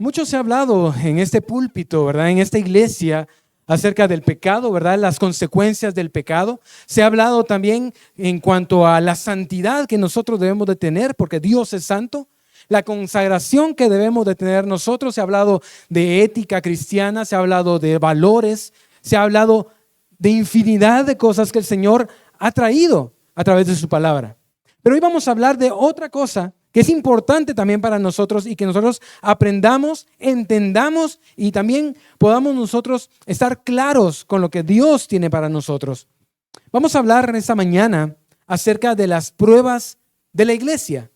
Mucho se ha hablado en este púlpito, ¿verdad? En esta iglesia acerca del pecado, ¿verdad? Las consecuencias del pecado. Se ha hablado también en cuanto a la santidad que nosotros debemos de tener, porque Dios es santo. La consagración que debemos de tener nosotros. Se ha hablado de ética cristiana, se ha hablado de valores, se ha hablado de infinidad de cosas que el Señor ha traído a través de su palabra. Pero hoy vamos a hablar de otra cosa que es importante también para nosotros y que nosotros aprendamos, entendamos y también podamos nosotros estar claros con lo que Dios tiene para nosotros. Vamos a hablar esta mañana acerca de las pruebas de la iglesia.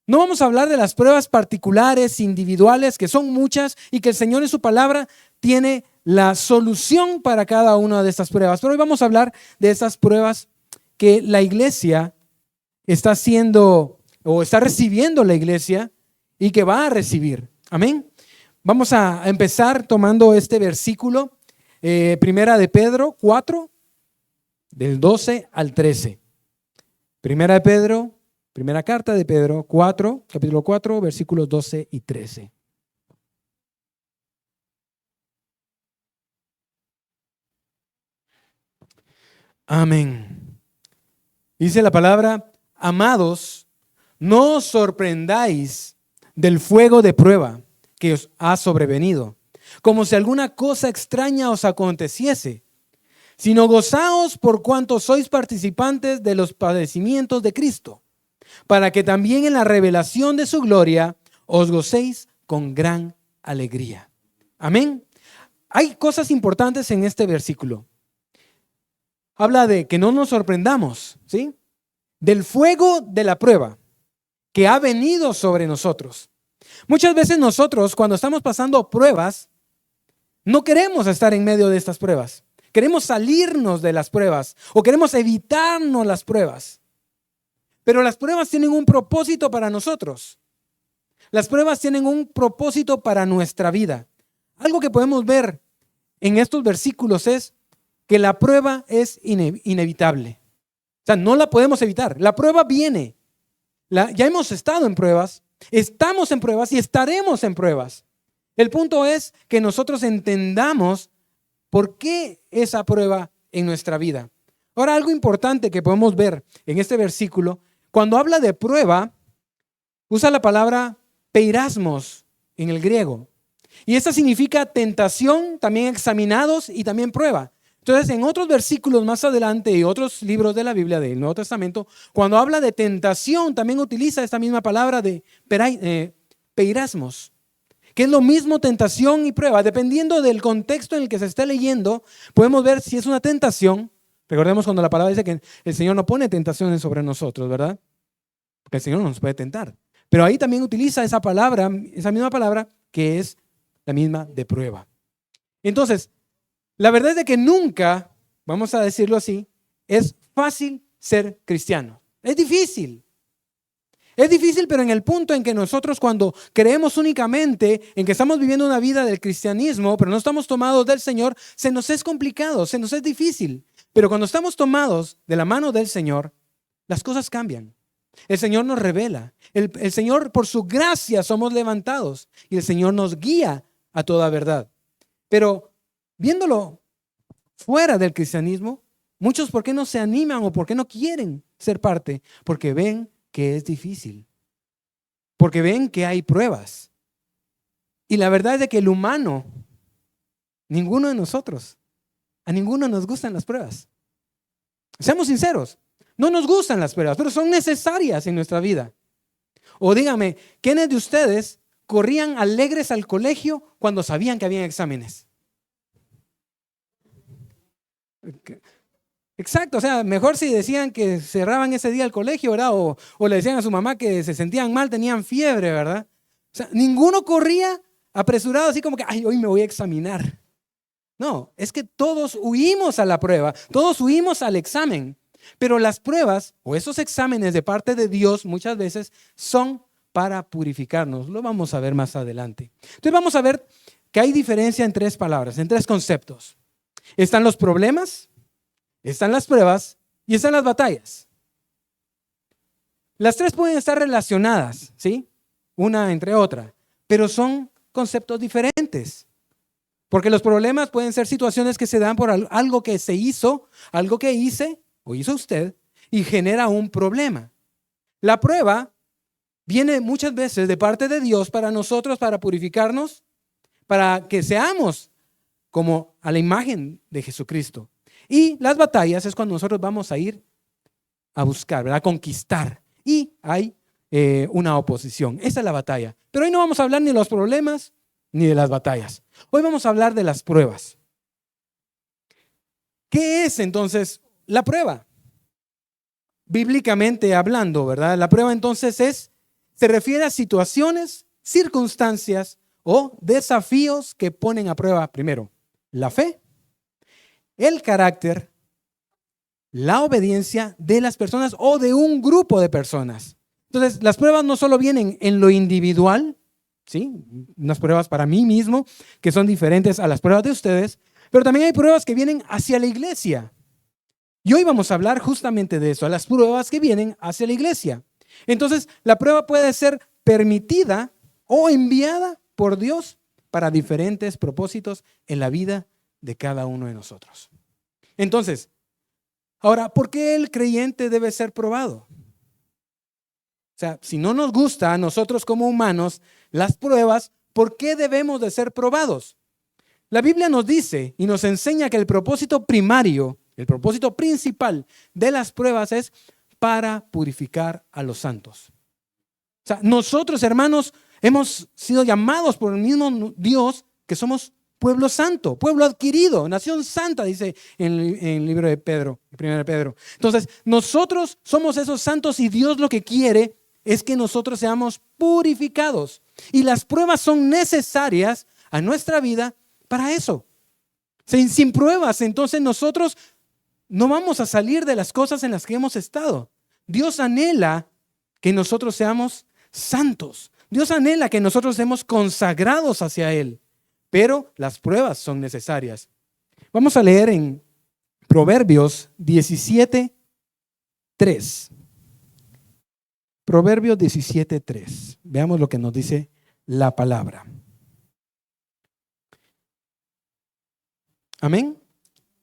No vamos a hablar de las pruebas particulares, individuales, que son muchas y que el Señor en su palabra tiene la solución para cada una de estas pruebas. Pero hoy vamos a hablar de esas pruebas que la iglesia está haciendo o está recibiendo la iglesia y que va a recibir. Amén. Vamos a empezar tomando este versículo, Primera de Pedro 4, del 12 al 13. Primera de Pedro, primera carta de Pedro 4, capítulo 4, versículos 12 y 13. Amén. Dice la palabra: amados, no os sorprendáis del fuego de prueba que os ha sobrevenido, como si alguna cosa extraña os aconteciese, sino gozaos por cuanto sois participantes de los padecimientos de Cristo, para que también en la revelación de su gloria os gocéis con gran alegría. Amén. Hay cosas importantes en este versículo. Habla de que no nos sorprendamos, ¿sí? Del fuego de la prueba que ha venido sobre nosotros. Muchas veces nosotros, cuando estamos pasando pruebas, no queremos estar en medio de estas pruebas. Queremos salirnos de las pruebas o queremos evitarnos las pruebas. Pero las pruebas tienen un propósito para nosotros. Las pruebas tienen un propósito para nuestra vida. Algo que podemos ver en estos versículos es que la prueba es inevitable. O sea, no la podemos evitar. La prueba viene. Ya hemos estado en pruebas, estamos en pruebas y estaremos en pruebas. El punto es que nosotros entendamos por qué esa prueba en nuestra vida. Ahora, algo importante que podemos ver en este versículo, cuando habla de prueba, usa la palabra peirasmos en el griego. Y esta significa tentación, también examinados y también prueba. Entonces, en otros versículos más adelante y otros libros de la Biblia del Nuevo Testamento, cuando habla de tentación, también utiliza esta misma palabra de peirasmos, que es lo mismo tentación y prueba. Dependiendo del contexto en el que se esté leyendo, podemos ver si es una tentación. Recordemos cuando la palabra dice que el Señor no pone tentaciones sobre nosotros, ¿verdad? Porque el Señor no nos puede tentar. Pero ahí también utiliza esa palabra, esa misma palabra, que es la misma de prueba. Entonces, la verdad es de que nunca, vamos a decirlo así, es fácil ser cristiano. Es difícil. Es difícil, pero en el punto en que nosotros cuando creemos únicamente en que estamos viviendo una vida del cristianismo, pero no estamos tomados del Señor, se nos es complicado, se nos es difícil. Pero cuando estamos tomados de la mano del Señor, las cosas cambian. El Señor nos revela. El Señor, por su gracia, somos levantados. Y el Señor nos guía a toda verdad. Pero viéndolo fuera del cristianismo, muchos ¿por qué no se animan o por qué no quieren ser parte? Porque ven que es difícil. Porque ven que hay pruebas. Y la verdad es de que el humano, ninguno de nosotros, a ninguno nos gustan las pruebas. Seamos sinceros, no nos gustan las pruebas, pero son necesarias en nuestra vida. O dígame, ¿quiénes de ustedes corrían alegres al colegio cuando sabían que habían exámenes? Exacto, o sea, mejor si decían que cerraban ese día el colegio, ¿verdad? O le decían a su mamá que se sentían mal, tenían fiebre, ¿verdad? O sea, ninguno corría apresurado así como que, ay, hoy me voy a examinar. No, es que todos huimos a la prueba, todos huimos al examen. Pero las pruebas o esos exámenes de parte de Dios muchas veces son para purificarnos. Lo vamos a ver más adelante. Entonces vamos a ver que hay diferencia en tres palabras, en tres conceptos. Están los problemas, están las pruebas y están las batallas. Las tres pueden estar relacionadas, ¿sí? Una entre otra, pero son conceptos diferentes. Porque los problemas pueden ser situaciones que se dan por algo que se hizo, algo que hice o hizo usted y genera un problema. La prueba viene muchas veces de parte de Dios para nosotros, para purificarnos, para que seamos como a la imagen de Jesucristo. Y las batallas es cuando nosotros vamos a ir a buscar, ¿verdad? A conquistar. Y hay una oposición. Esa es la batalla. Pero hoy no vamos a hablar ni de los problemas ni de las batallas. Hoy vamos a hablar de las pruebas. ¿Qué es entonces la prueba? Bíblicamente hablando, ¿verdad? La prueba entonces se refiere a situaciones, circunstancias o desafíos que ponen a prueba primero la fe, el carácter, la obediencia de las personas o de un grupo de personas. Entonces, las pruebas no solo vienen en lo individual, ¿sí? Unas pruebas para mí mismo que son diferentes a las pruebas de ustedes, pero también hay pruebas que vienen hacia la iglesia. Y hoy vamos a hablar justamente de eso, a las pruebas que vienen hacia la iglesia. Entonces, la prueba puede ser permitida o enviada por Dios para diferentes propósitos en la vida de cada uno de nosotros. Entonces, ahora, ¿por qué el creyente debe ser probado? O sea, si no nos gusta a nosotros como humanos las pruebas, ¿por qué debemos de ser probados? La Biblia nos dice y nos enseña que el propósito primario, el propósito principal de las pruebas es para purificar a los santos. O sea, nosotros, hermanos, hemos sido llamados por el mismo Dios que somos pueblo santo, pueblo adquirido, nación santa, dice en el libro de Pedro, 1 Pedro. Entonces, nosotros somos esos santos y Dios lo que quiere es que nosotros seamos purificados. Y las pruebas son necesarias a nuestra vida para eso. Sin pruebas, entonces nosotros no vamos a salir de las cosas en las que hemos estado. Dios anhela que nosotros seamos santos. Dios anhela que nosotros seamos consagrados hacia Él. Pero las pruebas son necesarias. Vamos a leer en Proverbios 17:3. Proverbios 17:3. Veamos lo que nos dice la palabra. Amén.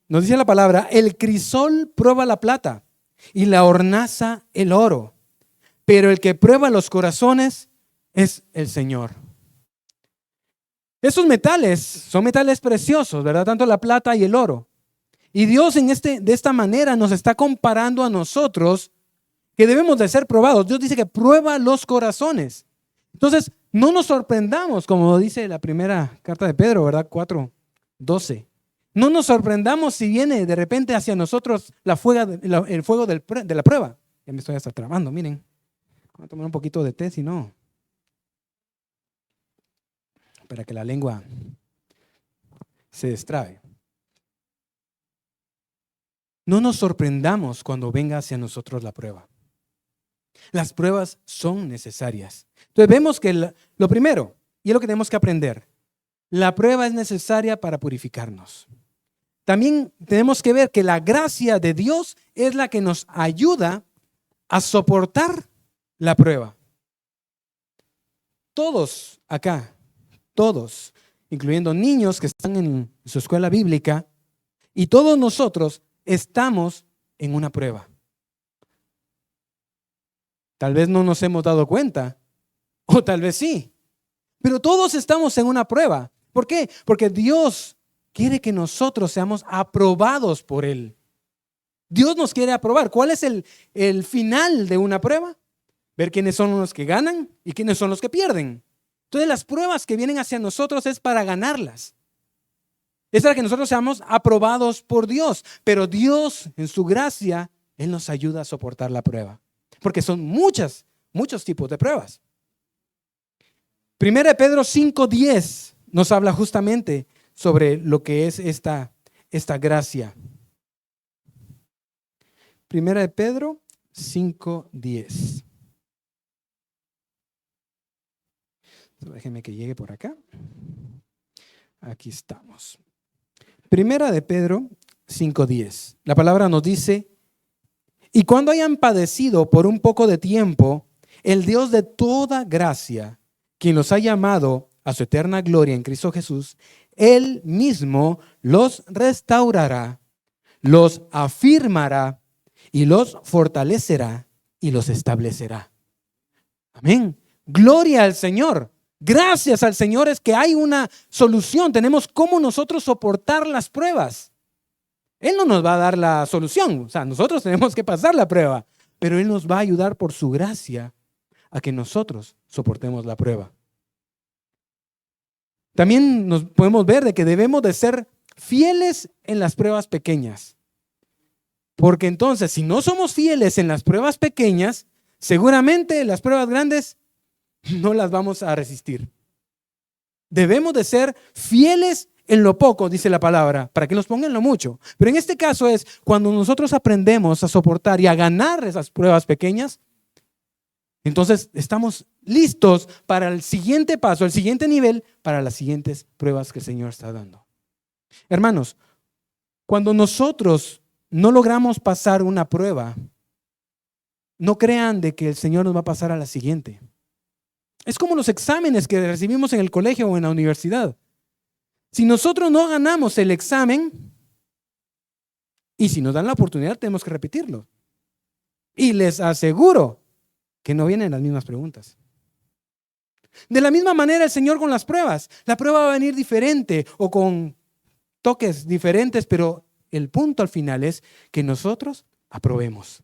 Nos dice la palabra: el crisol prueba la plata y la hornaza el oro, pero el que prueba los corazones es el Señor. Esos metales son metales preciosos, ¿verdad? Tanto la plata y el oro. Y Dios de esta manera nos está comparando a nosotros que debemos de ser probados. Dios dice que prueba los corazones. Entonces, no nos sorprendamos, como dice la primera carta de Pedro, ¿verdad? 4:12. No nos sorprendamos si viene de repente hacia nosotros el fuego de la prueba. Ya me estoy hasta trabando, miren. Voy a tomar un poquito de té, si no, para que la lengua se destrabe. No nos sorprendamos cuando venga hacia nosotros la prueba. Las pruebas son necesarias. Entonces vemos que lo primero, y es lo que tenemos que aprender, la prueba es necesaria para purificarnos. También tenemos que ver que la gracia de Dios es la que nos ayuda a soportar la prueba. Todos acá, todos, incluyendo niños que están en su escuela bíblica, y todos nosotros estamos en una prueba. Tal vez no nos hemos dado cuenta, o tal vez sí, pero todos estamos en una prueba. ¿Por qué? Porque Dios quiere que nosotros seamos aprobados por Él. Dios nos quiere aprobar. ¿Cuál es el final de una prueba? Ver quiénes son los que ganan y quiénes son los que pierden. Entonces las pruebas que vienen hacia nosotros es para ganarlas. Es para que nosotros seamos aprobados por Dios. Pero Dios, en su gracia, Él nos ayuda a soportar la prueba. Porque son muchos tipos de pruebas. 1 Pedro 5:10 nos habla justamente sobre lo que es esta gracia. 1 Pedro 5:10. Déjenme que llegue por acá. Aquí estamos. 1 Pedro 5:10. La palabra nos dice: y cuando hayan padecido por un poco de tiempo, el Dios de toda gracia, quien los ha llamado a su eterna gloria en Cristo Jesús, Él mismo los restaurará, los afirmará y los fortalecerá y los establecerá. Amén. Gloria al Señor. Gracias al Señor es que hay una solución. Tenemos cómo nosotros soportar las pruebas. Él no nos va a dar la solución. O sea, nosotros tenemos que pasar la prueba. Pero Él nos va a ayudar por su gracia a que nosotros soportemos la prueba. También nos podemos ver de que debemos de ser fieles en las pruebas pequeñas. Porque entonces, si no somos fieles en las pruebas pequeñas, seguramente las pruebas grandes no las vamos a resistir. Debemos de ser fieles en lo poco, dice la palabra, para que nos pongan en lo mucho. Pero en este caso es cuando nosotros aprendemos a soportar y a ganar esas pruebas pequeñas, entonces estamos listos para el siguiente paso, el siguiente nivel, para las siguientes pruebas que el Señor está dando. Hermanos, cuando nosotros no logramos pasar una prueba, no crean de que el Señor nos va a pasar a la siguiente. Es como los exámenes que recibimos en el colegio o en la universidad. Si nosotros no ganamos el examen, y si nos dan la oportunidad, tenemos que repetirlo. Y les aseguro que no vienen las mismas preguntas. De la misma manera el Señor con las pruebas. La prueba va a venir diferente o con toques diferentes, pero el punto al final es que nosotros aprobemos.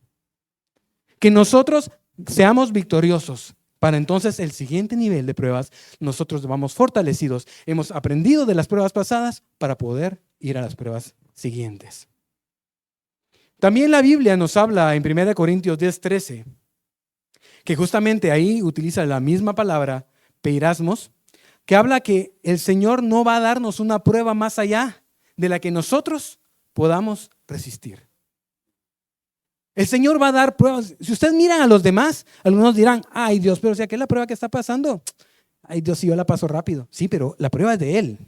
Que nosotros seamos victoriosos. Para entonces el siguiente nivel de pruebas, nosotros vamos fortalecidos. Hemos aprendido de las pruebas pasadas para poder ir a las pruebas siguientes. También la Biblia nos habla en 1 Corintios 10:13, que justamente ahí utiliza la misma palabra, peirasmos, que habla que el Señor no va a darnos una prueba más allá de la que nosotros podamos resistir. El Señor va a dar pruebas. Si ustedes miran a los demás, algunos dirán, ay Dios, pero si aquella es la prueba que está pasando, ay Dios, si yo la paso rápido. Sí, pero la prueba es de Él.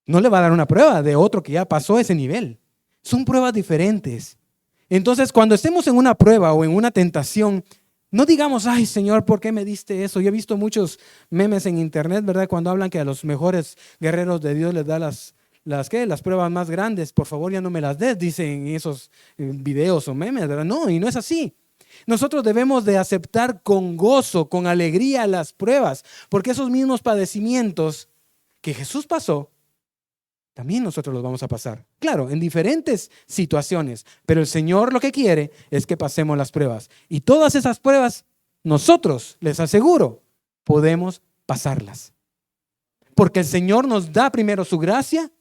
No le va a dar una prueba de otro que ya pasó ese nivel. Son pruebas diferentes. Entonces, cuando estemos en una prueba o en una tentación, no digamos, ay Señor, ¿por qué me diste eso? Yo he visto muchos memes en internet, ¿verdad? Cuando hablan que a los mejores guerreros de Dios les da las pruebas más grandes. Por favor, ya no me las des, dicen esos videos o memes, ¿verdad? No, y no es así. Nosotros debemos de aceptar con gozo, con alegría las pruebas, porque esos mismos padecimientos que Jesús pasó, también nosotros los vamos a pasar. Claro, en diferentes situaciones, pero el Señor lo que quiere es que pasemos las pruebas. Y todas esas pruebas, nosotros, les aseguro, podemos pasarlas. Porque el Señor nos da primero su gracia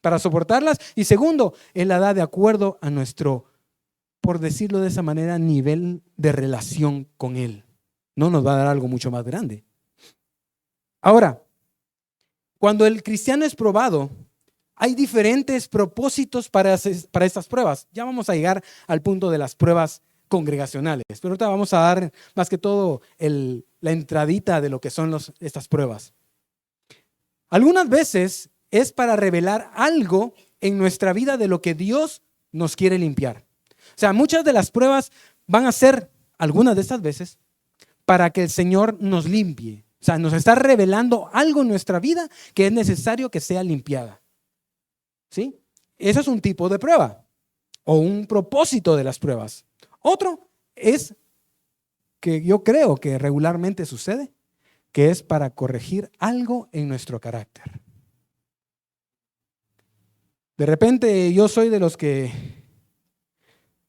para soportarlas y segundo, Él la da de acuerdo a nuestro, por decirlo de esa manera, nivel de relación con Él. No nos va a dar algo mucho más grande. Ahora, cuando el cristiano es probado, hay diferentes propósitos para estas pruebas. Ya vamos a llegar al punto de las pruebas congregacionales, pero ahorita vamos a dar más que todo la entradita de lo que son estas pruebas. Algunas veces es para revelar algo en nuestra vida de lo que Dios nos quiere limpiar. O sea, muchas de las pruebas van a ser, algunas de estas veces, para que el Señor nos limpie. O sea, nos está revelando algo en nuestra vida que es necesario que sea limpiada. ¿Sí? Eso es un tipo de prueba o un propósito de las pruebas. Otro es que yo creo que regularmente sucede, que es para corregir algo en nuestro carácter. De repente yo soy de los que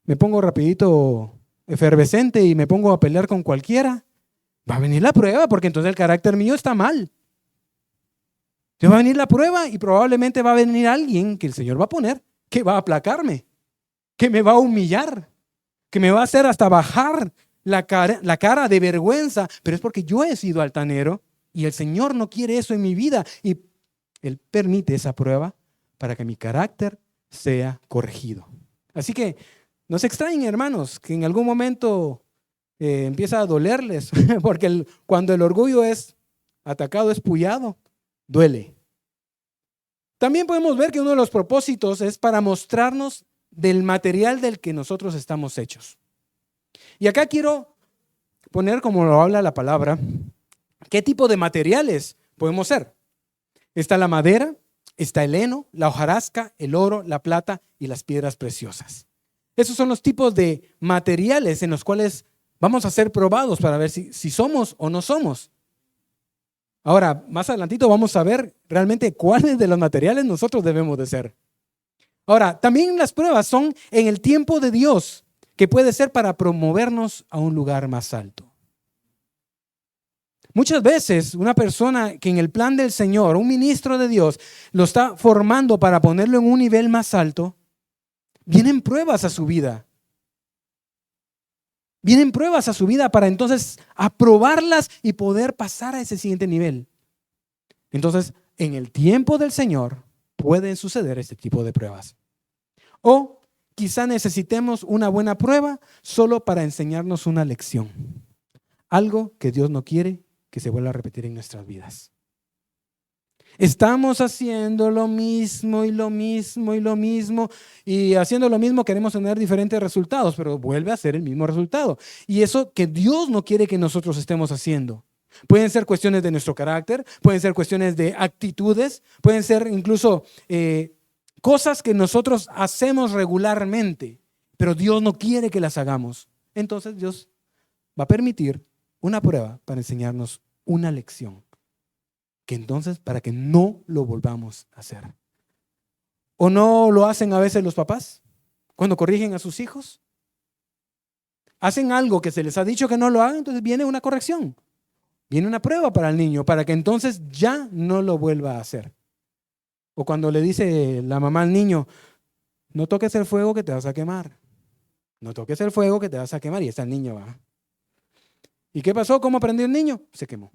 me pongo rapidito efervescente y me pongo a pelear con cualquiera. Va a venir la prueba porque entonces el carácter mío está mal. Va a venir la prueba y probablemente va a venir alguien que el Señor va a poner, que va a aplacarme, que me va a humillar, que me va a hacer hasta bajar la cara de vergüenza, pero es porque yo he sido altanero y el Señor no quiere eso en mi vida y Él permite esa prueba para que mi carácter sea corregido. Así que no se extrañen, hermanos, que en algún momento empieza a dolerles, porque cuando el orgullo es atacado, es pullado, duele. También podemos ver que uno de los propósitos es para mostrarnos del material del que nosotros estamos hechos. Y acá quiero poner, como lo habla la palabra, ¿Qué tipo de materiales podemos ser? Está la madera, está el heno, la hojarasca, el oro, la plata y las piedras preciosas. Esos son los tipos de materiales en los cuales vamos a ser probados para ver si somos o no somos. Ahora, más adelantito vamos a ver realmente cuáles de los materiales nosotros debemos de ser. Ahora, también las pruebas son en el tiempo de Dios, que puede ser para promovernos a un lugar más alto. Muchas veces una persona que en el plan del Señor, un ministro de Dios, lo está formando para ponerlo en un nivel más alto, vienen pruebas a su vida. Vienen pruebas a su vida para entonces aprobarlas y poder pasar a ese siguiente nivel. Entonces, en el tiempo del Señor pueden suceder este tipo de pruebas. O quizá necesitemos una buena prueba solo para enseñarnos una lección. Algo que Dios no quiere que se vuelva a repetir en nuestras vidas. Estamos haciendo lo mismo y lo mismo y lo mismo, y haciendo lo mismo queremos tener diferentes resultados, pero vuelve a ser el mismo resultado. Y eso que Dios no quiere que nosotros estemos haciendo. Pueden ser cuestiones de nuestro carácter, pueden ser cuestiones de actitudes, pueden ser incluso cosas que nosotros hacemos regularmente, pero Dios no quiere que las hagamos. Entonces Dios va a permitir una prueba para enseñarnos una lección, que entonces para que no lo volvamos a hacer. ¿O no lo hacen a veces los papás cuando corrigen a sus hijos? Hacen algo que se les ha dicho que no lo hagan, entonces viene una corrección, viene una prueba para el niño, para que entonces ya no lo vuelva a hacer. O cuando le dice la mamá al niño, no toques el fuego que te vas a quemar. No toques el fuego que te vas a quemar. Y está el niño, va. ¿Y qué pasó? ¿Cómo aprendió el niño? Se quemó.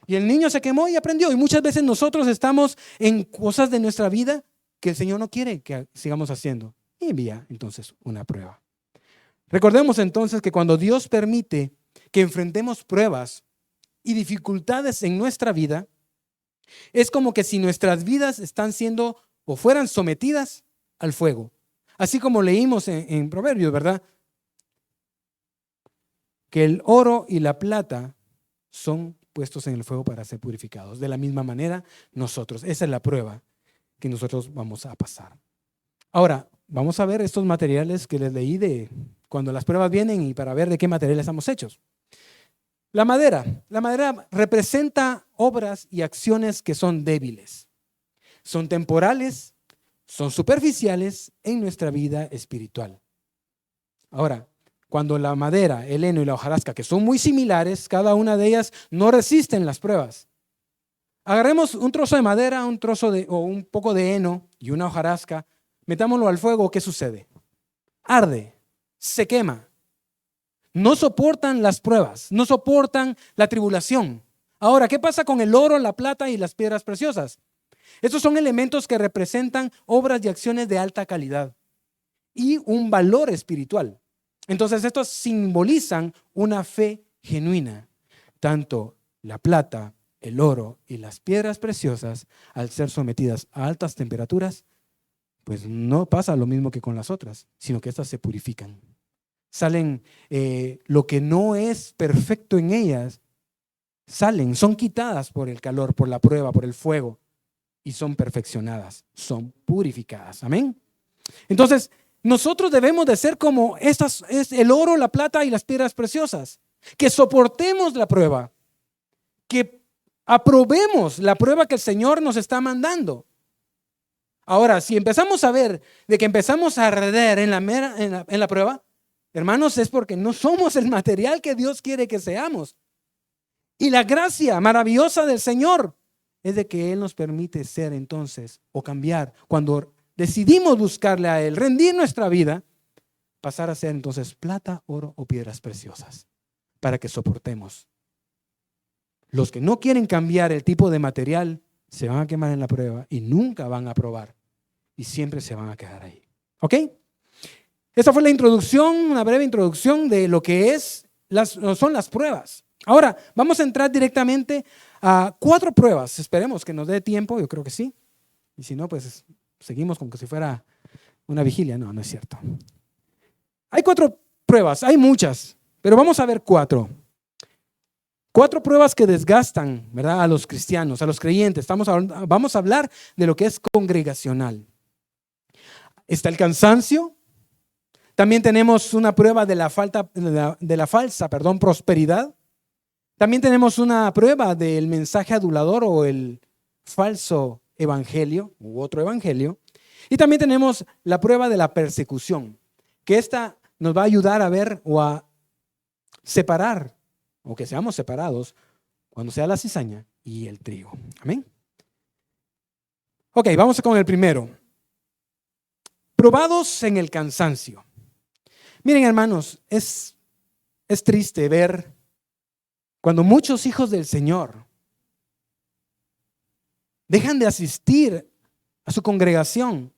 Y el niño se quemó y aprendió. Y muchas veces nosotros estamos en cosas de nuestra vida que el Señor no quiere que sigamos haciendo. Y envía entonces una prueba. Recordemos entonces que cuando Dios permite que enfrentemos pruebas y dificultades en nuestra vida, es como que si nuestras vidas están siendo o fueran sometidas al fuego. Así como leímos en Proverbios, ¿verdad? Que el oro y la plata son puestos en el fuego para ser purificados. De la misma manera, nosotros. Esa es la prueba que nosotros vamos a pasar. Ahora, vamos a ver estos materiales que les leí de cuando las pruebas vienen y para ver de qué materiales estamos hechos. La madera representa obras y acciones que son débiles, son temporales, son superficiales en nuestra vida espiritual. Ahora, cuando la madera, el heno y la hojarasca, que son muy similares, cada una de ellas no resisten las pruebas. Agarremos un trozo de madera, o un poco de heno y una hojarasca, metámoslo al fuego, ¿qué sucede? Arde, se quema. No soportan las pruebas, no soportan la tribulación. Ahora, ¿qué pasa con el oro, la plata y las piedras preciosas? Estos son elementos que representan obras y acciones de alta calidad y un valor espiritual. Entonces, estos simbolizan una fe genuina. Tanto la plata, el oro y las piedras preciosas, al ser sometidas a altas temperaturas, pues no pasa lo mismo que con las otras, sino que estas se purifican. Salen lo que no es perfecto en ellas, son quitadas por el calor, por la prueba, por el fuego, y son perfeccionadas, son purificadas. Amén. Entonces, nosotros debemos de ser como es el oro, la plata y las piedras preciosas, que soportemos la prueba, que aprobemos la prueba que el Señor nos está mandando. Ahora, si empezamos a ver de que empezamos a arder en la prueba, hermanos, es porque no somos el material que Dios quiere que seamos. Y la gracia maravillosa del Señor es de que Él nos permite ser entonces o cambiar cuando decidimos buscarle a Él, rendir nuestra vida, pasar a ser entonces plata, oro o piedras preciosas para que soportemos. Los que no quieren cambiar el tipo de material se van a quemar en la prueba y nunca van a probar y siempre se van a quedar ahí. ¿Ok? Esta fue la introducción, una breve introducción de lo que son las pruebas. Ahora, vamos a entrar directamente a 4 pruebas. Esperemos que nos dé tiempo, yo creo que sí. Y si no, pues seguimos como que si fuera una vigilia. No, no es cierto. Hay 4 pruebas, hay muchas, pero vamos a ver 4. 4 pruebas que desgastan, ¿verdad?, a los cristianos, a los creyentes. Vamos a hablar de lo que es congregacional. Está el cansancio. También tenemos una prueba de la falsa prosperidad. También tenemos una prueba del mensaje adulador o el falso evangelio u otro evangelio. Y también tenemos la prueba de la persecución, que esta nos va a ayudar a ver o a separar, o que seamos separados cuando sea la cizaña y el trigo. Amén. Ok, vamos con el primero. Probados en el cansancio. Miren, hermanos, es triste ver cuando muchos hijos del Señor dejan de asistir a su congregación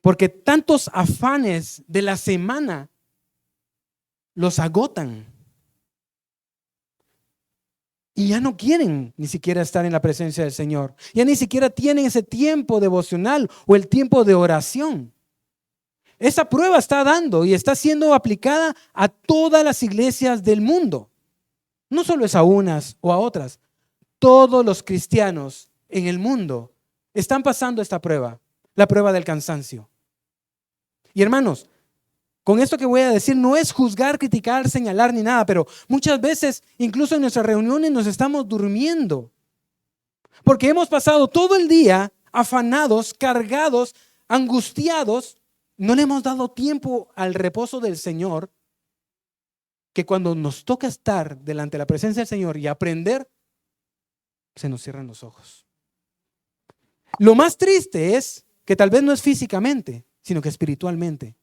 porque tantos afanes de la semana los agotan y ya no quieren ni siquiera estar en la presencia del Señor. Ya ni siquiera tienen ese tiempo devocional o el tiempo de oración. Esa prueba está dando y está siendo aplicada a todas las iglesias del mundo. No solo es a unas o a otras. Todos los cristianos en el mundo están pasando esta prueba, la prueba del cansancio. Y hermanos, con esto que voy a decir no es juzgar, criticar, señalar ni nada, pero muchas veces, incluso en nuestras reuniones, nos estamos durmiendo. Porque hemos pasado todo el día afanados, cargados, angustiados. No le hemos dado tiempo al reposo del Señor, que cuando nos toca estar delante de la presencia del Señor y aprender, se nos cierran los ojos. Lo más triste es que tal vez no es físicamente, sino que espiritualmente.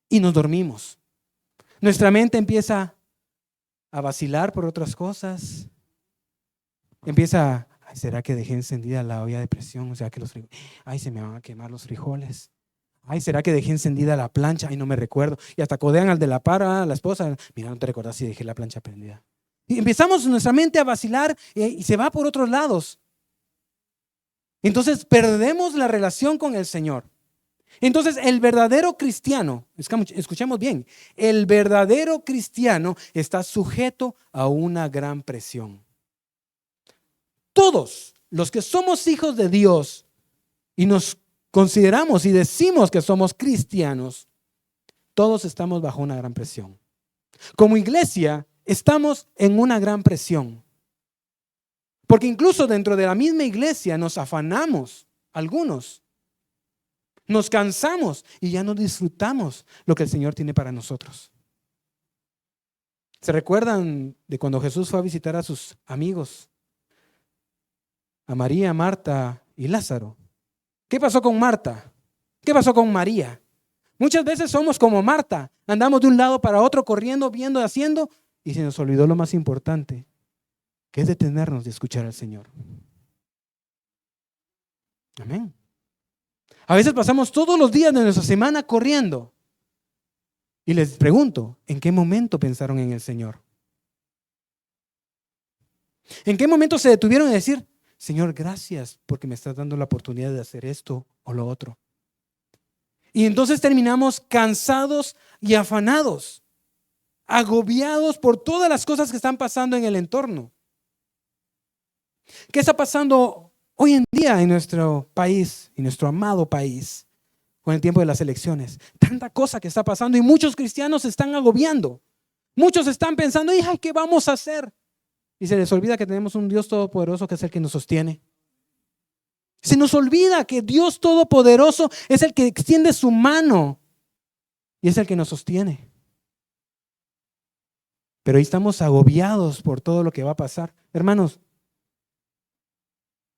Y nos dormimos. Nuestra mente empieza a vacilar por otras cosas. Empieza, ¿será que dejé encendida la olla de presión? O sea, que se me van a quemar los frijoles. ¿Será que dejé encendida la plancha? No me recuerdo. Y hasta codean al de la par, a la esposa. Mira, no te recordás si dejé la plancha prendida. Y empezamos nuestra mente a vacilar y se va por otros lados. Entonces perdemos la relación con el Señor. Entonces el verdadero cristiano, escuchemos bien, el verdadero cristiano está sujeto a una gran presión. Todos los que somos hijos de Dios y nos consideramos y decimos que somos cristianos, todos estamos bajo una gran presión. Como iglesia estamos en una gran presión. Porque incluso dentro de la misma iglesia nos afanamos, algunos. Nos cansamos y ya no disfrutamos lo que el Señor tiene para nosotros. ¿Se recuerdan de cuando Jesús fue a visitar a sus amigos? A María, Marta y Lázaro. ¿Qué pasó con Marta? ¿Qué pasó con María? Muchas veces somos como Marta. Andamos de un lado para otro, corriendo, viendo, haciendo, y se nos olvidó lo más importante, que es detenernos de escuchar al Señor. Amén. A veces pasamos todos los días de nuestra semana corriendo. Y les pregunto, ¿en qué momento pensaron en el Señor? ¿En qué momento se detuvieron a decir, Señor, gracias porque me estás dando la oportunidad de hacer esto o lo otro? Y entonces terminamos cansados y afanados, agobiados por todas las cosas que están pasando en el entorno. ¿Qué está pasando hoy en día en nuestro país, en nuestro amado país, con el tiempo de las elecciones? Tanta cosa que está pasando y muchos cristianos se están agobiando. Muchos están pensando, hija, ¿qué vamos a hacer? Y se les olvida que tenemos un Dios todopoderoso que es el que nos sostiene. Se nos olvida que Dios todopoderoso es el que extiende su mano y es el que nos sostiene. Pero ahí estamos agobiados por todo lo que va a pasar. Hermanos,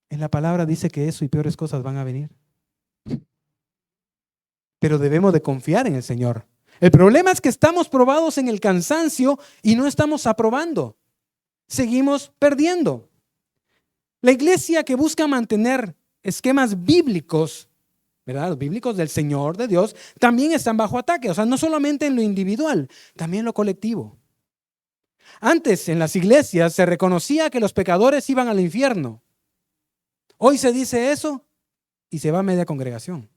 en la palabra dice que eso y peores cosas van a venir. Pero debemos de confiar en el Señor. El problema es que estamos probados en el cansancio y no estamos aprobando. Seguimos perdiendo. La iglesia que busca mantener esquemas bíblicos, ¿verdad? Los bíblicos del Señor, de Dios, también están bajo ataque. O sea, no solamente en lo individual, también en lo colectivo. Antes en las iglesias se reconocía que los pecadores iban al infierno. Hoy se dice eso y se va a media congregación.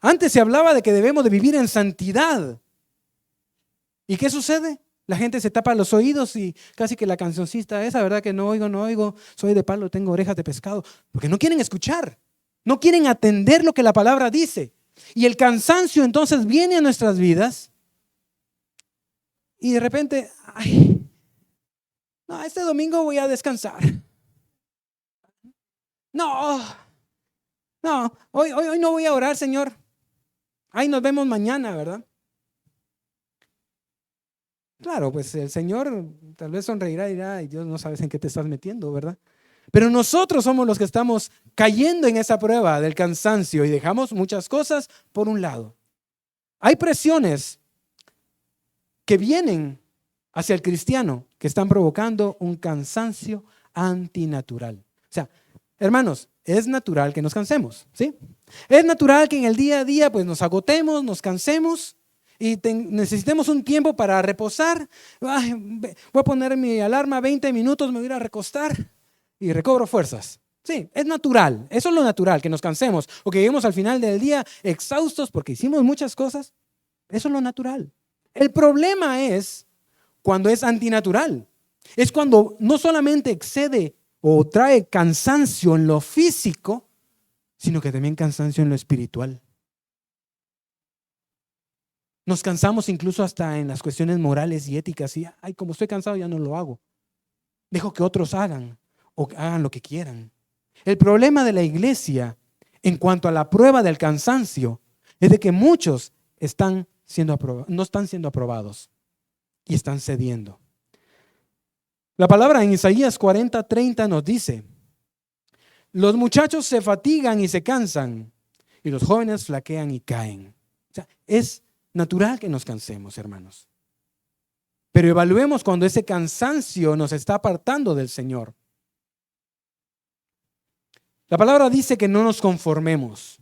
Antes se hablaba de que debemos de vivir en santidad. ¿Y qué sucede? La gente se tapa los oídos y casi que la cancioncita esa, ¿verdad? Que no oigo, no oigo, soy de palo, tengo orejas de pescado. Porque no quieren escuchar, no quieren atender lo que la palabra dice. Y el cansancio entonces viene a nuestras vidas y de repente, ay, no, este domingo voy a descansar. No, no, hoy no voy a orar, Señor. Ahí nos vemos mañana, ¿verdad? Claro, pues el Señor tal vez sonreirá y dirá, ay, Dios, no sabes en qué te estás metiendo, ¿verdad? Pero nosotros somos los que estamos cayendo en esa prueba del cansancio y dejamos muchas cosas por un lado. Hay presiones que vienen hacia el cristiano que están provocando un cansancio antinatural. O sea, hermanos, es natural que nos cansemos, ¿sí? Es natural que en el día a día pues nos agotemos, nos cansemos y necesitemos un tiempo para reposar. Ay, voy a poner mi alarma 20 minutos, me voy a ir a recostar y recobro fuerzas. Sí, es natural, eso es lo natural, que nos cansemos o que lleguemos al final del día exhaustos porque hicimos muchas cosas. Eso es lo natural. El problema es cuando es antinatural. Es cuando no solamente excede o trae cansancio en lo físico, sino que también cansancio en lo espiritual. Nos cansamos incluso hasta en las cuestiones morales y éticas. Y, ay, como estoy cansado ya no lo hago. Dejo que otros hagan o hagan lo que quieran. El problema de la iglesia en cuanto a la prueba del cansancio es de que muchos no están siendo aprobados y están cediendo. La palabra en Isaías 40:30 nos dice: los muchachos se fatigan y se cansan, y los jóvenes flaquean y caen. O sea, es natural que nos cansemos, hermanos. Pero evaluemos cuando ese cansancio nos está apartando del Señor. La palabra dice que no nos conformemos.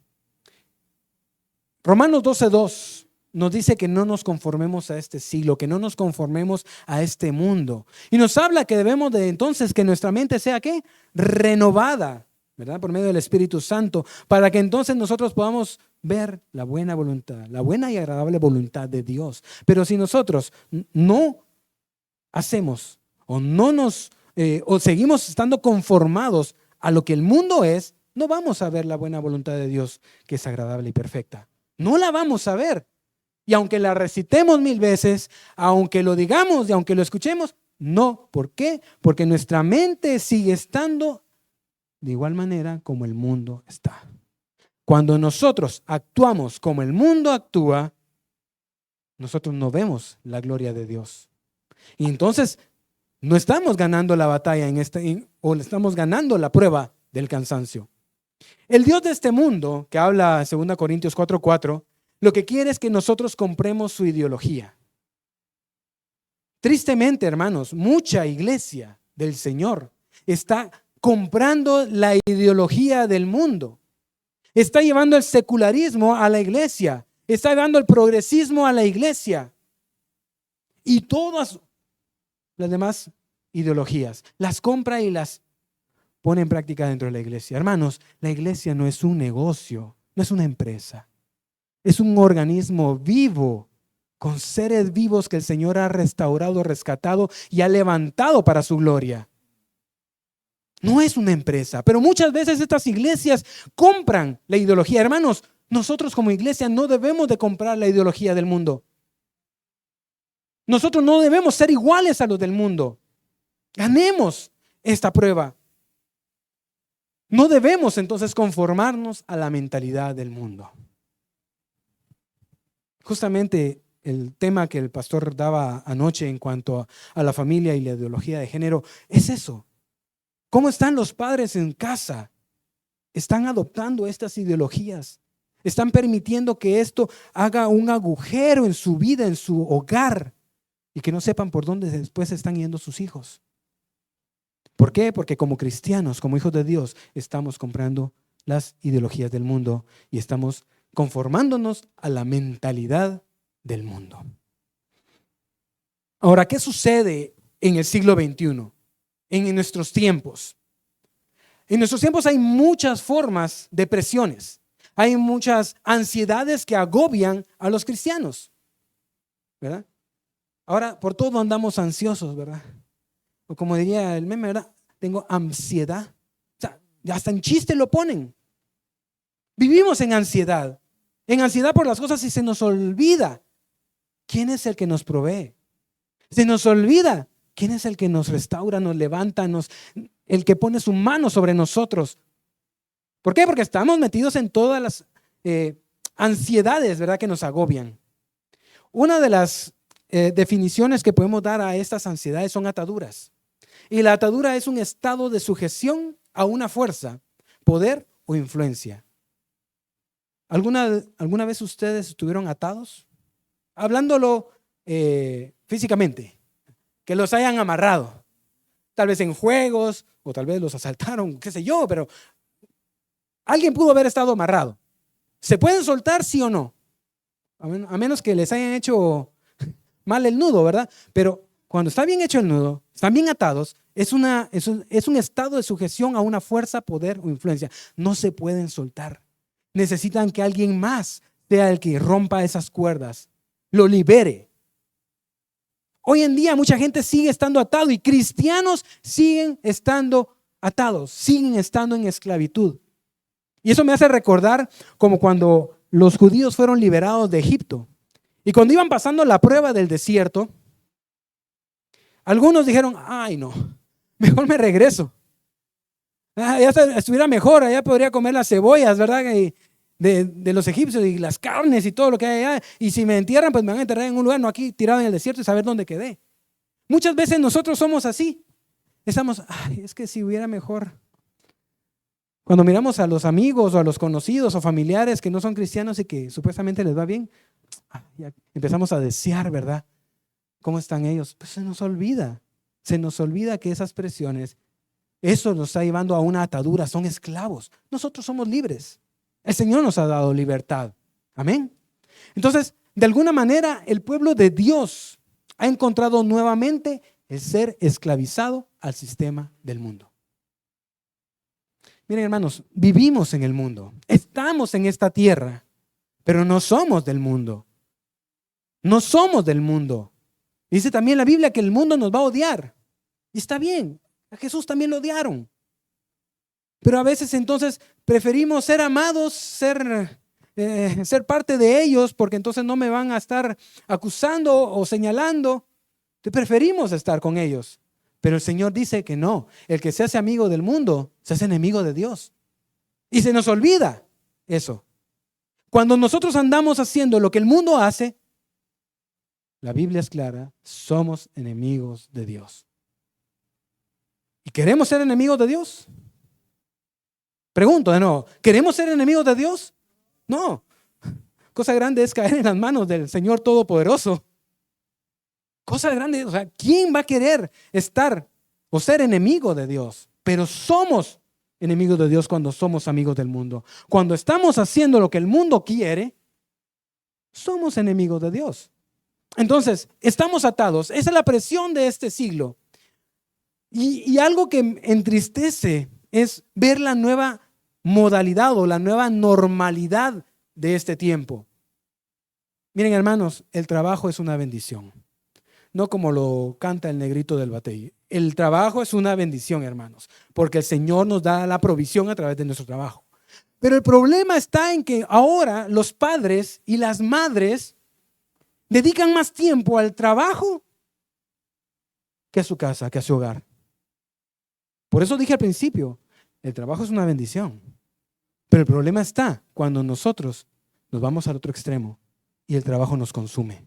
Romanos 12:2 nos dice que no nos conformemos a este siglo, que no nos conformemos a este mundo. Y nos habla que debemos de entonces que nuestra mente sea ¿qué? Renovada, ¿verdad? Por medio del Espíritu Santo, para que entonces nosotros podamos ver la buena voluntad, la buena y agradable voluntad de Dios. Pero si nosotros no hacemos o seguimos estando conformados a lo que el mundo es, no vamos a ver la buena voluntad de Dios, que es agradable y perfecta. No la vamos a ver. Y aunque la recitemos 1000 veces, aunque lo digamos y aunque lo escuchemos, no. ¿Por qué? Porque nuestra mente sigue estando de igual manera como el mundo está. Cuando nosotros actuamos como el mundo actúa, nosotros no vemos la gloria de Dios. Y entonces no estamos ganando la batalla o estamos ganando la prueba del cansancio. El Dios de este mundo, que habla en 2 Corintios 4:4, lo que quiere es que nosotros compremos su ideología. Tristemente, hermanos, mucha iglesia del Señor está comprando la ideología del mundo. Está llevando el secularismo a la iglesia. Está llevando el progresismo a la iglesia. Y todas las demás ideologías las compra y las pone en práctica dentro de la iglesia. Hermanos, la iglesia no es un negocio, no es una empresa. Es un organismo vivo, con seres vivos que el Señor ha restaurado, rescatado y ha levantado para su gloria. No es una empresa, pero muchas veces estas iglesias compran la ideología. Hermanos, nosotros como iglesia no debemos de comprar la ideología del mundo. Nosotros no debemos ser iguales a los del mundo. Ganemos esta prueba. No debemos entonces conformarnos a la mentalidad del mundo. Justamente el tema que el pastor daba anoche en cuanto a la familia y la ideología de género es eso. ¿Cómo están los padres en casa? ¿Están adoptando estas ideologías? ¿Están permitiendo que esto haga un agujero en su vida, en su hogar, y que no sepan por dónde después están yendo sus hijos? ¿Por qué? Porque como cristianos, como hijos de Dios, estamos comprando las ideologías del mundo y estamos conformándonos a la mentalidad del mundo. Ahora, ¿qué sucede en el siglo XXI? En nuestros tiempos. En nuestros tiempos hay muchas formas de presiones. Hay muchas ansiedades que agobian a los cristianos, ¿verdad? Ahora, por todo andamos ansiosos, ¿verdad? O como diría el meme, ¿verdad? Tengo ansiedad. O sea, hasta en chiste lo ponen. Vivimos en ansiedad por las cosas y se nos olvida quién es el que nos provee. Se nos olvida quién es el que nos restaura, nos levanta, el que pone su mano sobre nosotros. ¿Por qué? Porque estamos metidos en todas las ansiedades, ¿verdad?, que nos agobian. Una de las definiciones que podemos dar a estas ansiedades son ataduras. Y la atadura es un estado de sujeción a una fuerza, poder o influencia. ¿Alguna vez ustedes estuvieron atados? Hablándolo físicamente, que los hayan amarrado, tal vez en juegos o tal vez los asaltaron, qué sé yo, pero alguien pudo haber estado amarrado. ¿Se pueden soltar, sí o no? A menos que les hayan hecho mal el nudo, ¿verdad? Pero cuando está bien hecho el nudo, están bien atados, es un estado de sujeción a una fuerza, poder o influencia. No se pueden soltar. Necesitan que alguien más sea el que rompa esas cuerdas, lo libere. Hoy en día mucha gente sigue estando atado y cristianos siguen estando atados, siguen estando en esclavitud. Y eso me hace recordar como cuando los judíos fueron liberados de Egipto. Y cuando iban pasando la prueba del desierto, algunos dijeron, ay no, mejor me regreso. Ya estuviera mejor, allá podría comer las cebollas, ¿verdad? De los egipcios y las carnes y todo lo que hay allá. Y si me entierran, pues me van a enterrar en un lugar, no aquí tirado en el desierto y saber dónde quedé. Muchas veces nosotros somos así. Estamos, ay, es que si hubiera mejor. Cuando miramos a los amigos o a los conocidos o familiares que no son cristianos y que supuestamente les va bien, ya empezamos a desear, ¿verdad? ¿Cómo están ellos? Pues se nos olvida que esas presiones, eso nos está llevando a una atadura, son esclavos. Nosotros somos libres. El Señor nos ha dado libertad. Amén. Entonces, de alguna manera, el pueblo de Dios ha encontrado nuevamente el ser esclavizado al sistema del mundo. Miren, hermanos, vivimos en el mundo, estamos en esta tierra, pero no somos del mundo. No somos del mundo. Dice también la Biblia que el mundo nos va a odiar. Y está bien, a Jesús también lo odiaron. Pero a veces entonces preferimos ser amados, ser parte de ellos, porque entonces no me van a estar acusando o señalando. Preferimos estar con ellos. Pero el Señor dice que no, el que se hace amigo del mundo se hace enemigo de Dios. Y se nos olvida eso. Cuando nosotros andamos haciendo lo que el mundo hace, la Biblia es clara, somos enemigos de Dios. ¿Y queremos ser enemigos de Dios? Pregunto de nuevo, ¿queremos ser enemigos de Dios? No. Cosa grande es caer en las manos del Señor Todopoderoso. Cosa grande, o sea, ¿quién va a querer estar o ser enemigo de Dios? Pero somos enemigos de Dios cuando somos amigos del mundo. Cuando estamos haciendo lo que el mundo quiere, somos enemigos de Dios. Entonces, estamos atados. Esa es la presión de este siglo. Y algo que entristece es ver la nueva modalidad o la nueva normalidad de este tiempo. Miren, hermanos, el trabajo es una bendición. No como lo canta el negrito del batey. El trabajo es una bendición, hermanos, porque el Señor nos da la provisión a través de nuestro trabajo. Pero el problema está en que ahora los padres y las madres dedican más tiempo al trabajo que a su casa, que a su hogar. Por eso dije al principio, el trabajo es una bendición. Pero el problema está cuando nosotros nos vamos al otro extremo y el trabajo nos consume.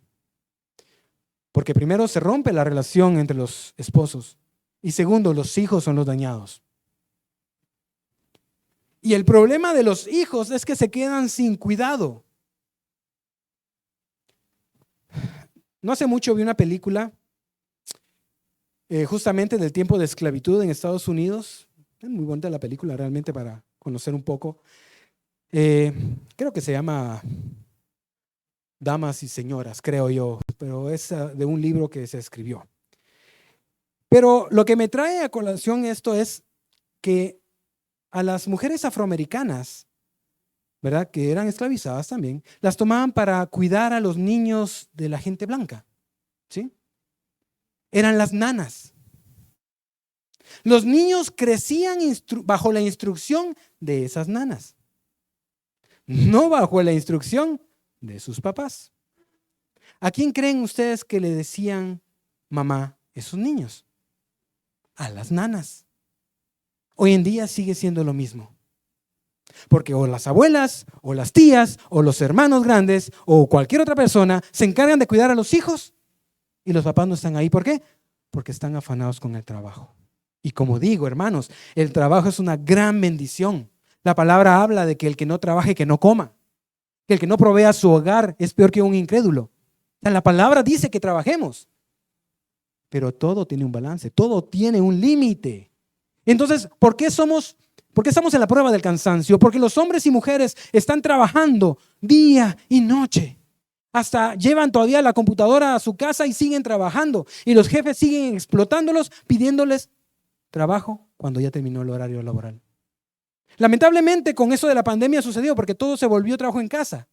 Porque primero se rompe la relación entre los esposos y segundo, los hijos son los dañados. Y el problema de los hijos es que se quedan sin cuidado. No hace mucho vi una película justamente del tiempo de esclavitud en Estados Unidos. Es muy bonita la película realmente para conocer un poco. Creo que se llama Damas y Señoras, creo yo, pero es de un libro que se escribió. Pero lo que me trae a colación esto es que a las mujeres afroamericanas, ¿verdad?, que eran esclavizadas también, las tomaban para cuidar a los niños de la gente blanca, ¿sí? eran las nanas. Los niños crecían bajo la instrucción de esas nanas, no bajo la instrucción de sus papás. ¿A quién creen ustedes que le decían mamá esos niños? A las nanas. Hoy en día sigue siendo lo mismo. Porque o las abuelas, o las tías, o los hermanos grandes, o cualquier otra persona se encargan de cuidar a los hijos y los papás no están ahí. ¿Por qué? Porque están afanados con el trabajo. Y como digo, hermanos, el trabajo es una gran bendición. La palabra habla de que el que no trabaje, que no coma. Que el que no provea su hogar es peor que un incrédulo. O sea, la palabra dice que trabajemos. Pero todo tiene un balance, todo tiene un límite. Entonces, ¿por qué estamos en la prueba del cansancio? Porque los hombres y mujeres están trabajando día y noche. Hasta llevan todavía la computadora a su casa y siguen trabajando. Y los jefes siguen explotándolos, pidiéndoles trabajo cuando ya terminó el horario laboral. Lamentablemente, con eso de la pandemia sucedió porque todo se volvió trabajo en casa.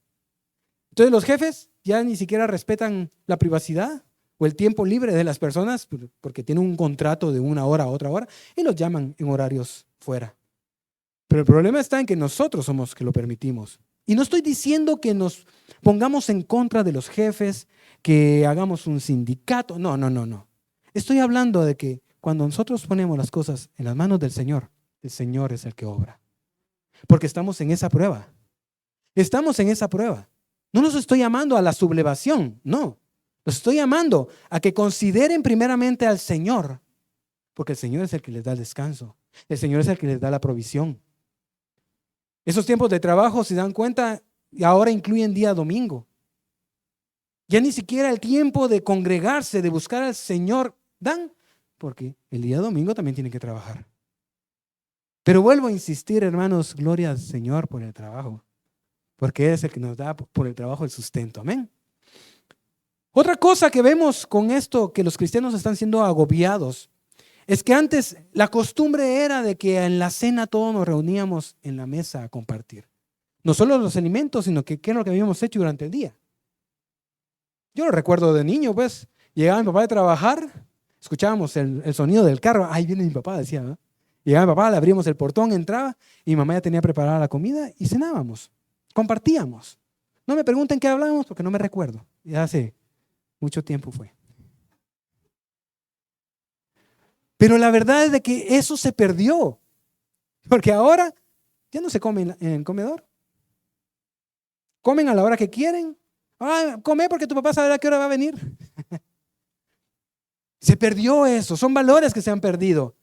Entonces los jefes ya ni siquiera respetan la privacidad o el tiempo libre de las personas porque tienen un contrato de 1 hora a otra hora y los llaman en horarios fuera. Pero el problema está en que nosotros somos que lo permitimos. Y no estoy diciendo que nos pongamos en contra de los jefes, que hagamos un sindicato. No. Estoy hablando de que cuando nosotros ponemos las cosas en las manos del Señor, el Señor es el que obra. Porque estamos en esa prueba. Estamos en esa prueba. No los estoy llamando a la sublevación, no. Los estoy llamando a que consideren primeramente al Señor, porque el Señor es el que les da el descanso. El Señor es el que les da la provisión. Esos tiempos de trabajo, si dan cuenta, ahora incluyen día domingo. Ya ni siquiera el tiempo de congregarse, de buscar al Señor, dan, porque el día domingo también tienen que trabajar. Pero vuelvo a insistir, hermanos, gloria al Señor por el trabajo, porque Él es el que nos da por el trabajo el sustento. Amén. Otra cosa que vemos con esto, que los cristianos están siendo agobiados, es que antes la costumbre era de que en la cena todos nos reuníamos en la mesa a compartir. No solo los alimentos, sino que qué es lo que habíamos hecho durante el día. Yo lo recuerdo de niño, pues, llegaba mi papá de trabajar, escuchábamos el sonido del carro, ahí viene mi papá, decía, ¿no? Llegaba mi papá, le abríamos el portón, entraba y mi mamá ya tenía preparada la comida y cenábamos, compartíamos. No me pregunten qué hablábamos porque no me recuerdo, ya hace mucho tiempo fue. Pero la verdad es de que eso se perdió, porque ahora ya no se come en el comedor. Comen a la hora que quieren. Come porque tu papá sabe a qué hora va a venir. Se perdió eso, son valores que se han perdido.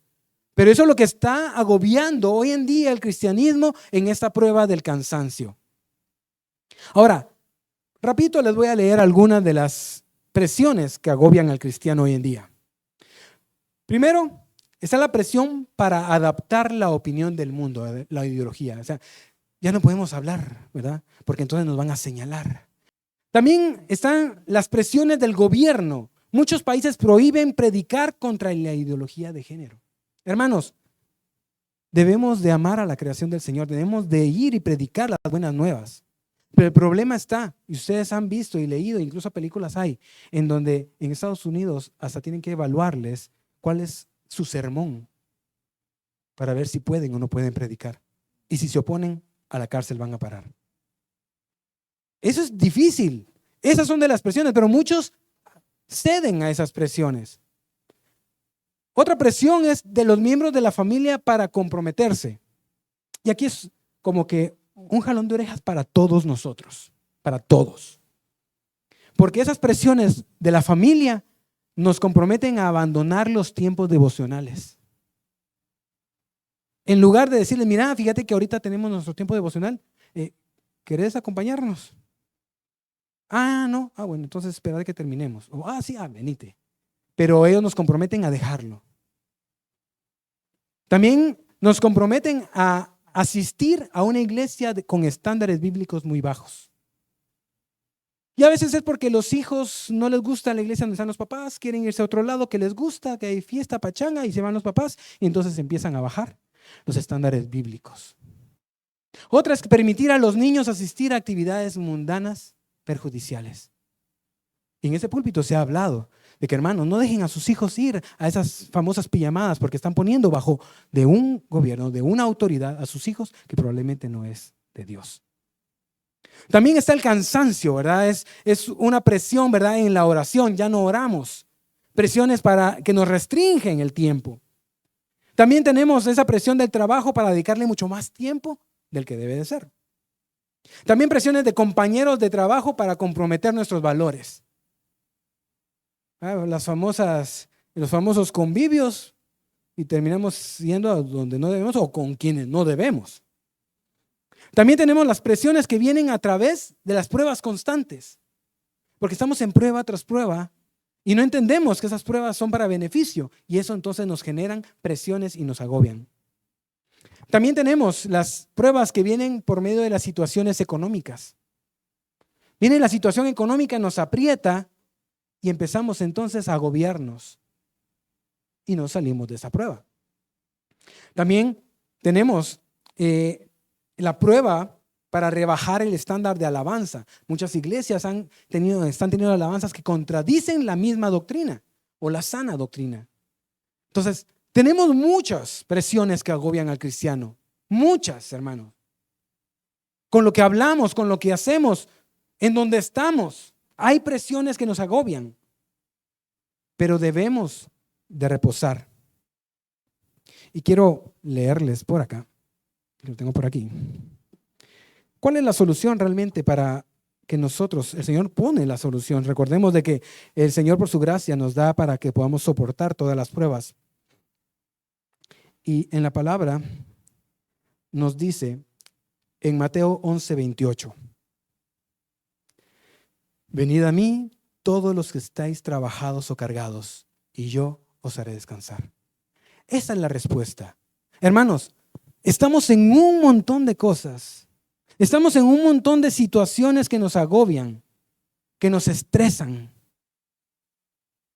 Pero eso es lo que está agobiando hoy en día el cristianismo en esta prueba del cansancio. Ahora, rapidito les voy a leer algunas de las presiones que agobian al cristiano hoy en día. Primero, está la presión para adaptar la opinión del mundo, la ideología. O sea, ya no podemos hablar, ¿verdad? Porque entonces nos van a señalar. También están las presiones del gobierno. Muchos países prohíben predicar contra la ideología de género. Hermanos, debemos de amar a la creación del Señor, debemos de ir y predicar las buenas nuevas. Pero el problema está, y ustedes han visto y leído, incluso películas hay, en donde en Estados Unidos hasta tienen que evaluarles cuál es su sermón para ver si pueden o no pueden predicar. Y si se oponen, a la cárcel van a parar. Eso es difícil. Esas son de las presiones, pero muchos ceden a esas presiones. Otra presión es de los miembros de la familia para comprometerse. Y aquí es como que un jalón de orejas para todos nosotros, para todos. Porque esas presiones de la familia nos comprometen a abandonar los tiempos devocionales. En lugar de decirles, mira, fíjate que ahorita tenemos nuestro tiempo devocional, ¿querés acompañarnos? No, bueno, entonces esperad que terminemos. O, sí, venite. Pero ellos nos comprometen a dejarlo. También nos comprometen a asistir a una iglesia con estándares bíblicos muy bajos. Y a veces es porque los hijos no les gusta la iglesia donde están los papás, quieren irse a otro lado que les gusta, que hay fiesta, pachanga, y se van los papás, y entonces empiezan a bajar los estándares bíblicos. Otra es permitir a los niños asistir a actividades mundanas perjudiciales. Y en ese púlpito se ha hablado de que, hermanos, no dejen a sus hijos ir a esas famosas pijamadas porque están poniendo bajo de un gobierno, de una autoridad a sus hijos que probablemente no es de Dios. También está el cansancio, ¿verdad? Es una presión, ¿verdad? En la oración, ya no oramos. Presiones para que nos restringen el tiempo. También tenemos esa presión del trabajo para dedicarle mucho más tiempo del que debe de ser. También presiones de compañeros de trabajo para comprometer nuestros valores. Los famosos convivios y terminamos yendo a donde no debemos o con quienes no debemos. También tenemos las presiones que vienen a través de las pruebas constantes, porque estamos en prueba tras prueba y no entendemos que esas pruebas son para beneficio y eso entonces nos generan presiones y nos agobian. También tenemos las pruebas que vienen por medio de las situaciones económicas. Viene la situación económica, nos aprieta y empezamos entonces a agobiarnos y no salimos de esa prueba. También tenemos la prueba para rebajar el estándar de alabanza. Muchas iglesias están teniendo alabanzas que contradicen la misma doctrina o la sana doctrina. Entonces, tenemos muchas presiones que agobian al cristiano. Muchas, hermanos. Con lo que hablamos, con lo que hacemos, en donde estamos, hay presiones que nos agobian. Pero debemos de reposar. Y quiero leerles por acá. Lo tengo por aquí. ¿Cuál es la solución realmente para que nosotros, el Señor pone la solución? Recordemos de que el Señor por su gracia nos da para que podamos soportar todas las pruebas. Y en la palabra nos dice en Mateo 11:28, venid a mí todos los que estáis trabajados o cargados, y yo os haré descansar. Esa es la respuesta. Hermanos, estamos en un montón de cosas. Estamos en un montón de situaciones que nos agobian, que nos estresan.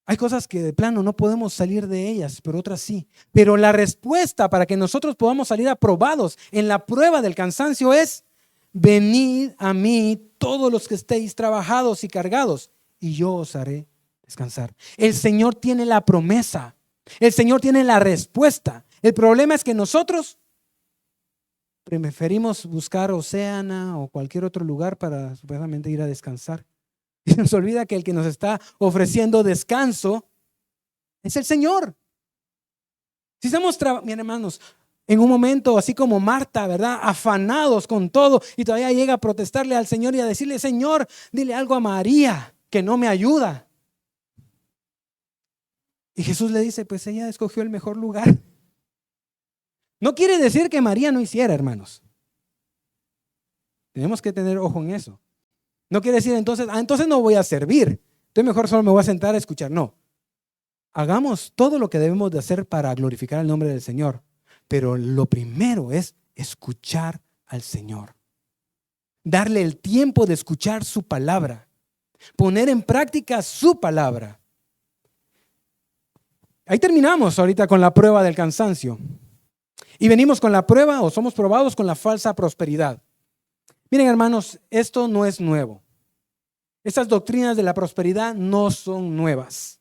Hay cosas que de plano no podemos salir de ellas, pero otras sí. Pero la respuesta para que nosotros podamos salir aprobados en la prueba del cansancio es: venid a mí todos los que estéis trabajados y cargados, y yo os haré descansar. El Señor tiene la promesa. El Señor tiene la respuesta. El problema es que nosotros preferimos buscar Océana o cualquier otro lugar para supuestamente ir a descansar. Y nos olvida que el que nos está ofreciendo descanso es el Señor. Si estamos, miren, hermanos, en un momento así como Marta, ¿verdad? Afanados con todo y todavía llega a protestarle al Señor y a decirle: Señor, dile algo a María que no me ayuda. Y Jesús le dice: pues ella escogió el mejor lugar. No quiere decir que María no hiciera, hermanos. Tenemos que tener ojo en eso. No quiere decir entonces no voy a servir. Entonces mejor solo me voy a sentar a escuchar. No. Hagamos todo lo que debemos de hacer para glorificar el nombre del Señor. Pero lo primero es escuchar al Señor. Darle el tiempo de escuchar su palabra. Poner en práctica su palabra. Ahí terminamos ahorita con la prueba del cansancio. Y venimos con la prueba o somos probados con la falsa prosperidad. Miren, hermanos, esto no es nuevo. Estas doctrinas de la prosperidad no son nuevas.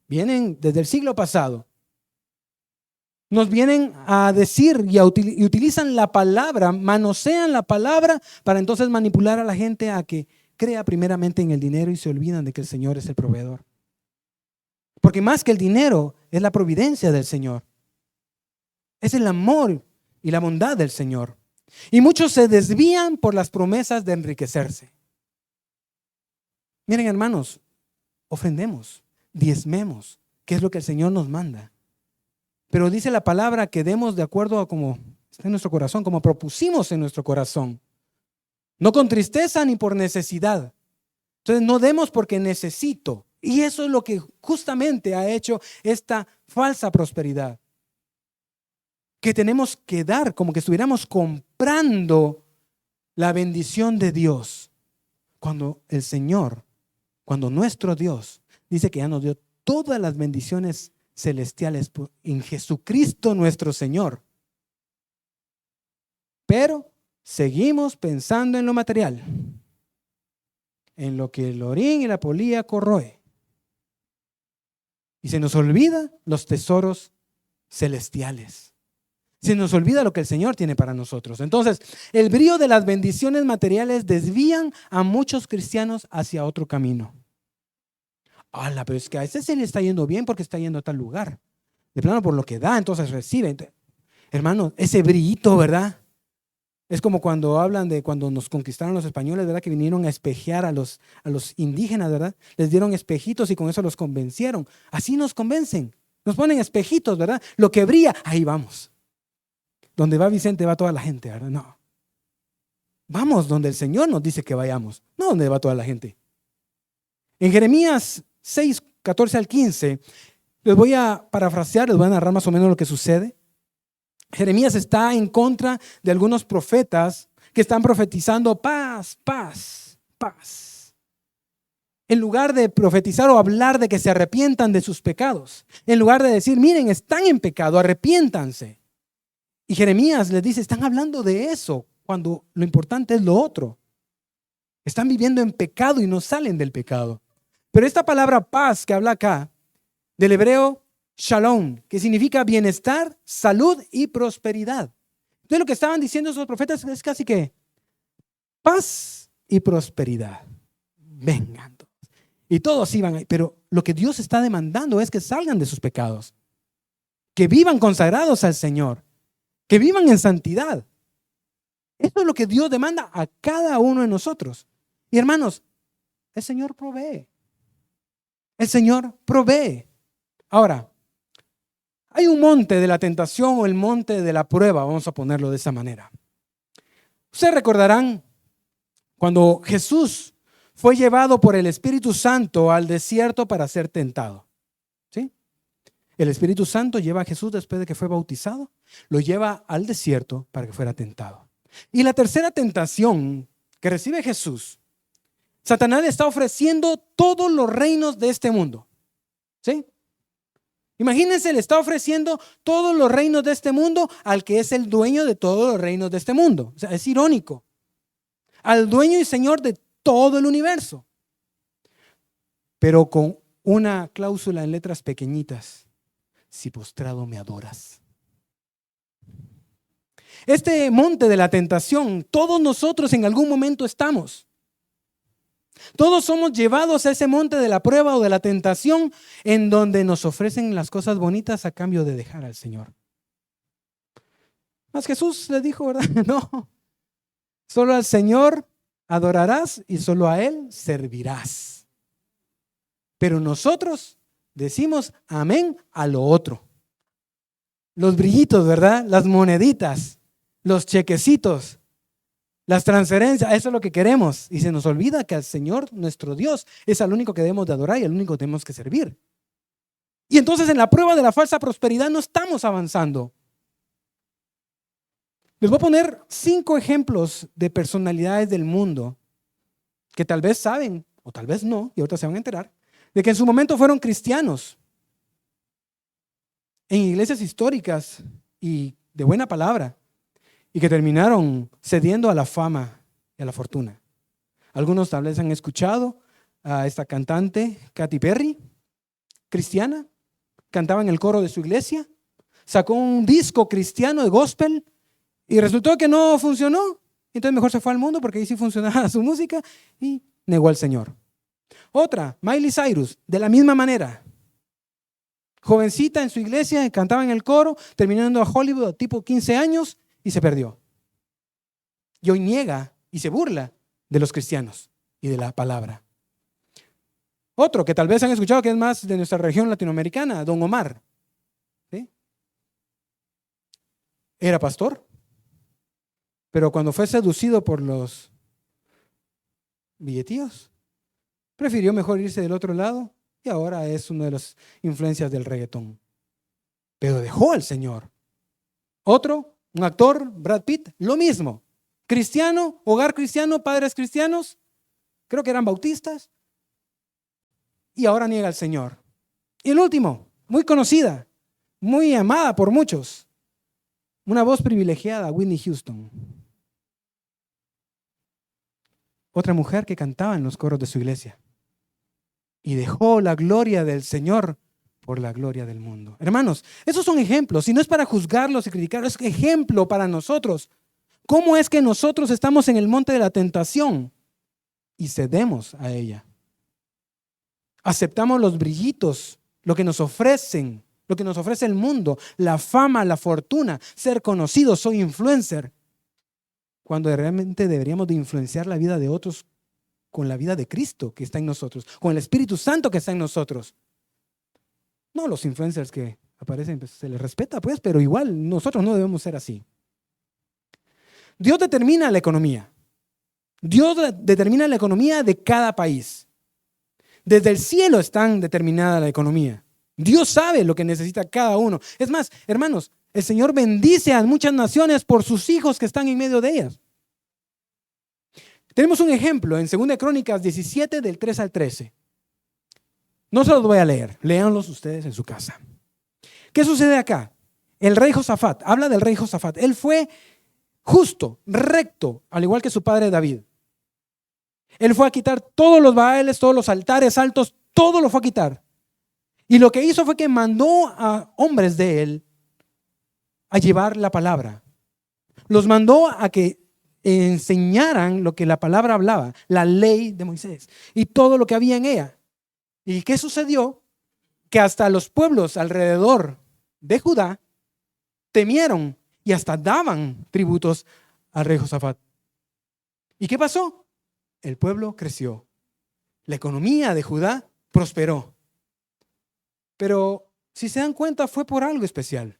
Vienen desde el siglo pasado. Nos vienen a decir y utilizan la palabra, manosean la palabra para entonces manipular a la gente a que crea primeramente en el dinero y se olvidan de que el Señor es el proveedor. Porque más que el dinero es la providencia del Señor. Es el amor y la bondad del Señor. Y muchos se desvían por las promesas de enriquecerse. Miren, hermanos, ofrendemos, diezmemos, que es lo que el Señor nos manda. Pero dice la palabra que demos de acuerdo a como está en nuestro corazón, como propusimos en nuestro corazón. No con tristeza ni por necesidad. Entonces no demos porque necesito. Y eso es lo que justamente ha hecho esta falsa prosperidad. Que tenemos que dar como que estuviéramos comprando la bendición de Dios. Cuando el Señor, cuando nuestro Dios dice que ya nos dio todas las bendiciones celestiales en Jesucristo nuestro Señor. Pero seguimos pensando en lo material. en lo que el orín y la polilla corroe. Y se nos olvida los tesoros celestiales. Se nos olvida lo que el Señor tiene para nosotros. Entonces, el brillo de las bendiciones materiales desvían a muchos cristianos hacia otro camino. ¡Hala! Pero es que a ese se le está yendo bien porque está yendo a tal lugar. De plano por lo que da, entonces recibe. Hermano, ese brillito, ¿verdad? Es como cuando hablan de cuando nos conquistaron los españoles, ¿verdad? Que vinieron a espejear a los indígenas, ¿verdad? Les dieron espejitos y con eso los convencieron. Así nos convencen. Nos ponen espejitos, ¿verdad? Lo que brilla, ahí vamos. Donde va Vicente va toda la gente, ¿verdad? No. Vamos donde el Señor nos dice que vayamos, no donde va toda la gente. En Jeremías 6, 14 al 15, les voy a parafrasear, les voy a narrar más o menos lo que sucede. Jeremías está en contra de algunos profetas que están profetizando paz, paz, paz. En lugar de profetizar o hablar de que se arrepientan de sus pecados, en lugar de decir, miren, están en pecado, arrepiéntanse. Y Jeremías les dice, están hablando de eso, cuando lo importante es lo otro. Están viviendo en pecado y no salen del pecado. Pero esta palabra paz que habla acá, del hebreo shalom, que significa bienestar, salud y prosperidad. Entonces lo que estaban diciendo esos profetas es casi que paz y prosperidad. Vengan. Y todos iban ahí. Pero lo que Dios está demandando es que salgan de sus pecados. Que vivan consagrados al Señor. Que vivan en santidad. Eso es lo que Dios demanda a cada uno de nosotros. Y hermanos, el Señor provee. El Señor provee. Ahora, hay un monte de la tentación o el monte de la prueba, vamos a ponerlo de esa manera. Ustedes recordarán cuando Jesús fue llevado por el Espíritu Santo al desierto para ser tentado. ¿Sí? El Espíritu Santo lleva a Jesús después de que fue bautizado, lo lleva al desierto para que fuera tentado. Y la tercera tentación que recibe Jesús, Satanás le está ofreciendo todos los reinos de este mundo. ¿Sí? Imagínense, le está ofreciendo todos los reinos de este mundo al que es el dueño de todos los reinos de este mundo. O sea, es irónico. Al dueño y señor de todo el universo. Pero con una cláusula en letras pequeñitas. Si postrado me adoras. Este monte de la tentación, todos nosotros en algún momento estamos. Todos somos llevados a ese monte de la prueba o de la tentación en donde nos ofrecen las cosas bonitas a cambio de dejar al Señor. Mas Jesús le dijo, ¿verdad? No, solo al Señor adorarás y solo a Él servirás. Pero nosotros decimos amén a lo otro. Los brillitos, ¿verdad? Las moneditas, los chequecitos. Las transferencias, eso es lo que queremos. Y se nos olvida que al Señor, nuestro Dios, es al único que debemos de adorar y al único que tenemos que servir. Y entonces en la prueba de la falsa prosperidad no estamos avanzando. Les voy a poner 5 ejemplos de personalidades del mundo que tal vez saben, o tal vez no, y ahorita se van a enterar, de que en su momento fueron cristianos en iglesias históricas y de buena palabra. Y que terminaron cediendo a la fama y a la fortuna. Algunos tal vez han escuchado a esta cantante, Katy Perry, cristiana, cantaba en el coro de su iglesia, sacó un disco cristiano de gospel y resultó que no funcionó. Entonces mejor se fue al mundo porque ahí sí funcionaba su música y negó al Señor. Otra, Miley Cyrus, de la misma manera. Jovencita en su iglesia, cantaba en el coro, terminando a Hollywood, tipo 15 años, y se perdió. Y hoy niega y se burla de los cristianos y de la palabra. Otro que tal vez han escuchado que es más de nuestra región latinoamericana, Don Omar. ¿Sí? Era pastor, pero cuando fue seducido por los billetíos, prefirió mejor irse del otro lado y ahora es una de las influencias del reggaetón. Pero dejó al Señor. Otro, un actor, Brad Pitt, lo mismo. Cristiano, hogar cristiano, padres cristianos, creo que eran bautistas, y ahora niega al Señor. Y el último, muy conocida, muy amada por muchos, una voz privilegiada, Whitney Houston. otra mujer que cantaba en los coros de su iglesia y dejó la gloria del Señor por la gloria del mundo. Hermanos, esos son ejemplos, y no es para juzgarlos y criticarlos, es ejemplo para nosotros. ¿Cómo es que nosotros estamos en el monte de la tentación y cedemos a ella? Aceptamos los brillitos, lo que nos ofrecen, lo que nos ofrece el mundo, la fama, la fortuna, ser conocidos, soy influencer, cuando realmente deberíamos de influenciar la vida de otros con la vida de Cristo que está en nosotros, con el Espíritu Santo que está en nosotros. No los influencers que aparecen, pues, se les respeta, pues, pero igual nosotros no debemos ser así. Dios determina la economía. Dios determina la economía de cada país. Desde el cielo está determinada la economía. Dios sabe lo que necesita cada uno. Es más, hermanos, el Señor bendice a muchas naciones por sus hijos que están en medio de ellas. Tenemos un ejemplo en 2 Crónicas 17, del 3 al 13. No se los voy a leer, léanlos ustedes en su casa. ¿Qué sucede acá? El rey Josafat, habla del rey Josafat. Él fue justo, recto, al igual que su padre David. Él fue a quitar todos los baales, todos los altares altos, todo lo fue a quitar. Y lo que hizo fue que mandó a hombres de él a llevar la palabra. Los mandó a que enseñaran lo que la palabra hablaba, la ley de Moisés y todo lo que había en ella. ¿Y qué sucedió? Que hasta los pueblos alrededor de Judá temieron y hasta daban tributos al rey Josafat. ¿Y qué pasó? El pueblo creció. La economía de Judá prosperó. Pero si se dan cuenta, fue por algo especial.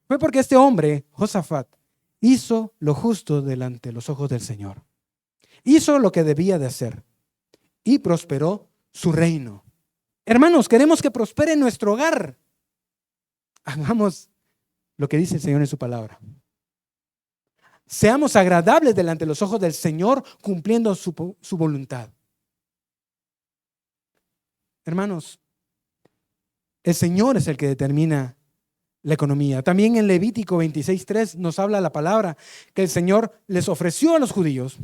Fue porque este hombre, Josafat, hizo lo justo delante de los ojos del Señor. Hizo lo que debía de hacer y prosperó su reino. Hermanos, queremos que prospere nuestro hogar. Hagamos lo que dice el Señor en su palabra. Seamos agradables delante de los ojos del Señor, cumpliendo su voluntad. Hermanos, el Señor es el que determina la economía. También en Levítico 26:3 nos habla la palabra que el Señor les ofreció a los judíos,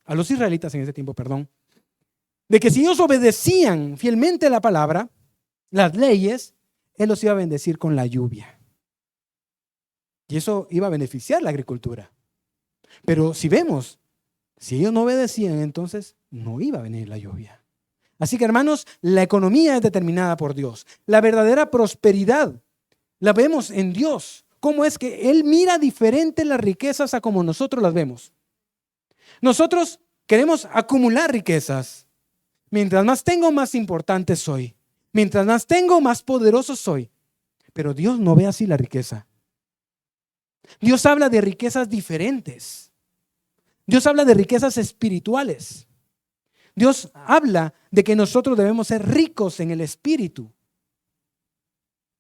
a los israelitas en ese tiempo, perdón, de que si ellos obedecían fielmente la palabra, las leyes, Él los iba a bendecir con la lluvia. Y eso iba a beneficiar la agricultura. Pero si vemos, si ellos no obedecían, entonces no iba a venir la lluvia. Así que, hermanos, la economía es determinada por Dios. La verdadera prosperidad la vemos en Dios. ¿Cómo es que Él mira diferente las riquezas a como nosotros las vemos? Nosotros queremos acumular riquezas. Mientras más tengo, más importante soy. Mientras más tengo, más poderoso soy. Pero Dios no ve así la riqueza. Dios habla de riquezas diferentes. Dios habla de riquezas espirituales. Dios habla de que nosotros debemos ser ricos en el espíritu.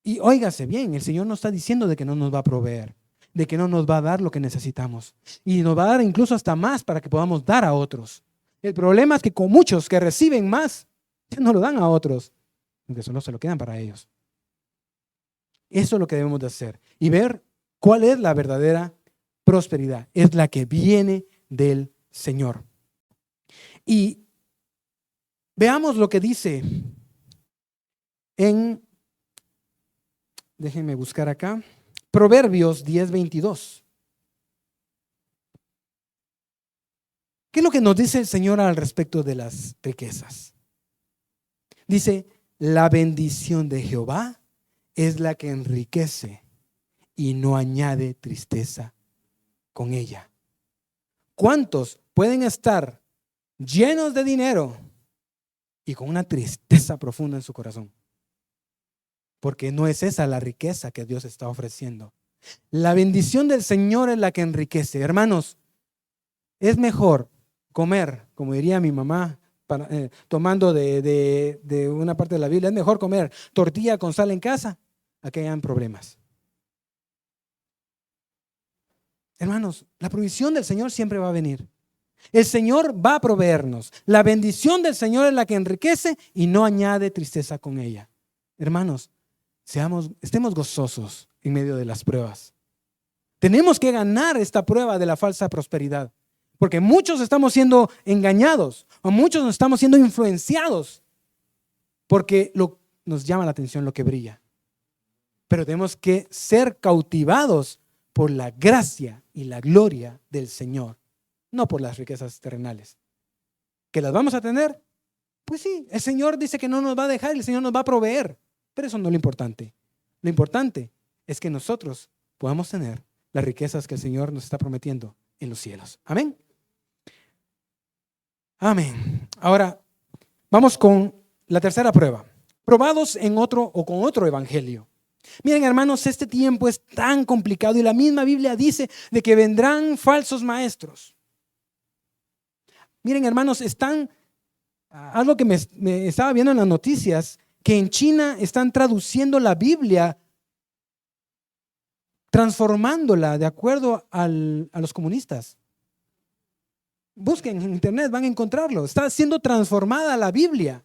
Y óigase bien, el Señor no está diciendo de que no nos va a proveer, de que no nos va a dar lo que necesitamos. Y nos va a dar incluso hasta más para que podamos dar a otros. El problema es que con muchos que reciben más, ya no lo dan a otros, aunque solo se lo quedan para ellos. Eso es lo que debemos de hacer y ver cuál es la verdadera prosperidad. Es la que viene del Señor. Y veamos lo que dice en, déjenme buscar acá, Proverbios 10:22. ¿Qué es lo que nos dice el Señor al respecto de las riquezas? Dice, la bendición de Jehová es la que enriquece y no añade tristeza con ella. ¿Cuántos pueden estar llenos de dinero y con una tristeza profunda en su corazón? Porque no es esa la riqueza que Dios está ofreciendo. La bendición del Señor es la que enriquece. Hermanos, es mejor comer, como diría mi mamá, tomando de una parte de la Biblia, es mejor comer tortilla con sal en casa a que hayan problemas. Hermanos, la provisión del Señor siempre va a venir. El Señor va a proveernos. La bendición del Señor es la que enriquece y no añade tristeza con ella. Hermanos, estemos gozosos en medio de las pruebas. Tenemos que ganar esta prueba de la falsa prosperidad. Porque muchos estamos siendo engañados o muchos nos estamos siendo influenciados porque nos llama la atención lo que brilla. Pero tenemos que ser cautivados por la gracia y la gloria del Señor, no por las riquezas terrenales. ¿Que las vamos a tener? Pues sí, el Señor dice que no nos va a dejar y el Señor nos va a proveer. Pero eso no es lo importante. Lo importante es que nosotros podamos tener las riquezas que el Señor nos está prometiendo en los cielos. Amén. Amén. Ahora, vamos con la tercera prueba. Probados en otro o con otro evangelio. Miren, hermanos, este tiempo es tan complicado y la misma Biblia dice de que vendrán falsos maestros. Miren, hermanos, algo que me estaba viendo en las noticias, que en China están traduciendo la Biblia, transformándola de acuerdo a los comunistas. Busquen en internet, van a encontrarlo. Está siendo transformada la Biblia.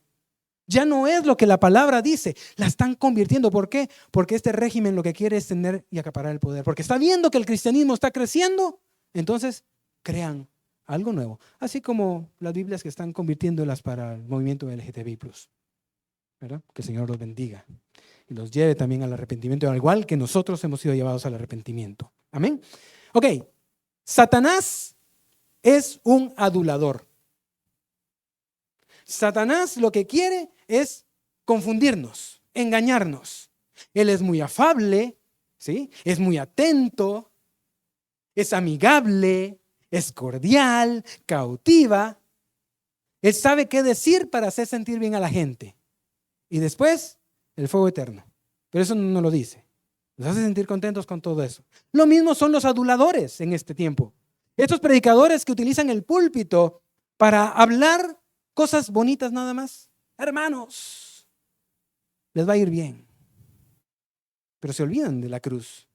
Ya no es lo que la palabra dice, la están convirtiendo. ¿Por qué? Porque este régimen lo que quiere es tener y acaparar el poder. Porque está viendo que el cristianismo está creciendo, entonces crean algo nuevo. Así como las Biblias que están convirtiéndolas para el movimiento LGTBI+. ¿Verdad? Que el Señor los bendiga y los lleve también al arrepentimiento, al igual que nosotros hemos sido llevados al arrepentimiento. Amén. Ok, Satanás es un adulador. Satanás lo que quiere es confundirnos, engañarnos. Él es muy afable, ¿sí? Es muy atento, es amigable, es cordial, cautiva. Él sabe qué decir para hacer sentir bien a la gente. Y después, el fuego eterno. Pero eso no lo dice. Nos hace sentir contentos con todo eso. Lo mismo son los aduladores en este tiempo. Estos predicadores que utilizan el púlpito para hablar cosas bonitas nada más. Hermanos, les va a ir bien. Pero se olvidan de la cruz.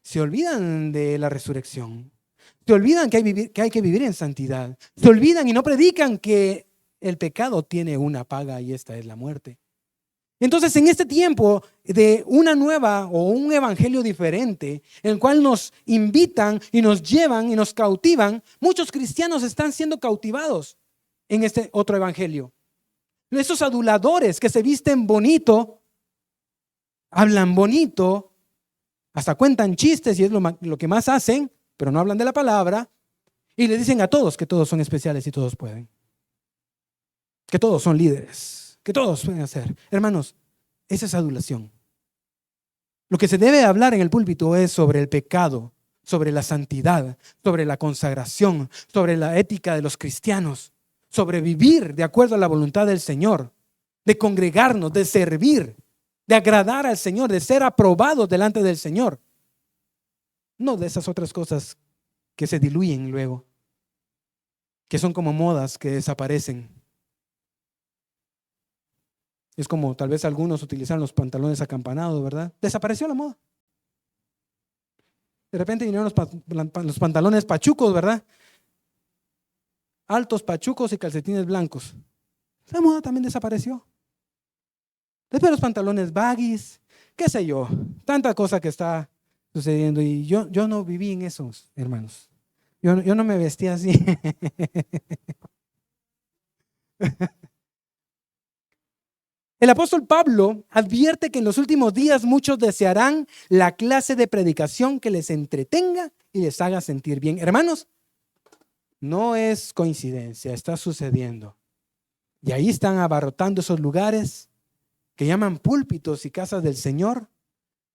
Se olvidan de la resurrección. Se olvidan que hay que vivir en santidad. Se olvidan y no predican que el pecado tiene una paga y esta es la muerte. Entonces, en este tiempo de una nueva o un evangelio diferente, en el cual nos invitan y nos llevan y nos cautivan, muchos cristianos están siendo cautivados en este otro evangelio. Esos aduladores que se visten bonito, hablan bonito, hasta cuentan chistes y es lo que más hacen, pero no hablan de la palabra, y le dicen a todos que todos son especiales y todos pueden, que todos son líderes, que todos pueden hacer. Hermanos, esa es adulación. Lo que se debe hablar en el púlpito es sobre el pecado, sobre la santidad, sobre la consagración, sobre la ética de los cristianos, sobre vivir de acuerdo a la voluntad del Señor, de congregarnos, de servir, de agradar al Señor, de ser aprobados delante del Señor. No de esas otras cosas que se diluyen luego, que son como modas que desaparecen. Es como tal vez algunos utilizaron los pantalones acampanados, ¿verdad? Desapareció la moda. De repente vinieron los pantalones pachucos, ¿verdad? Altos, pachucos y calcetines blancos. Esa moda también desapareció. Después los pantalones baggies, qué sé yo, tanta cosa que está sucediendo. Y yo no viví en esos, hermanos. Yo no me vestía así. El apóstol Pablo advierte que en los últimos días muchos desearán la clase de predicación que les entretenga y les haga sentir bien. Hermanos, no es coincidencia, está sucediendo. Y ahí están abarrotando esos lugares que llaman púlpitos y casas del Señor,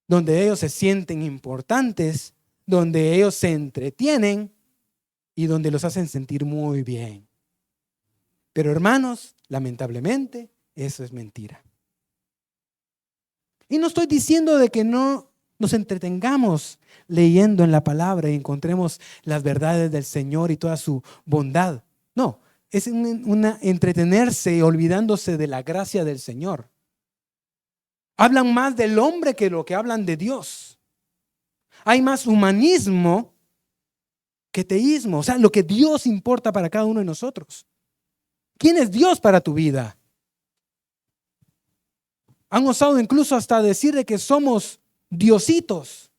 donde ellos se sienten importantes, donde ellos se entretienen y donde los hacen sentir muy bien. Pero hermanos, lamentablemente, eso es mentira. Y no estoy diciendo de que no nos entretengamos leyendo en la palabra y encontremos las verdades del Señor y toda su bondad. No, es una entretenerse olvidándose de la gracia del Señor. Hablan más del hombre que lo que hablan de Dios. Hay más humanismo que teísmo, o sea, lo que Dios importa para cada uno de nosotros. ¿Quién es Dios para tu vida? Han osado incluso hasta decir de que somos diositos.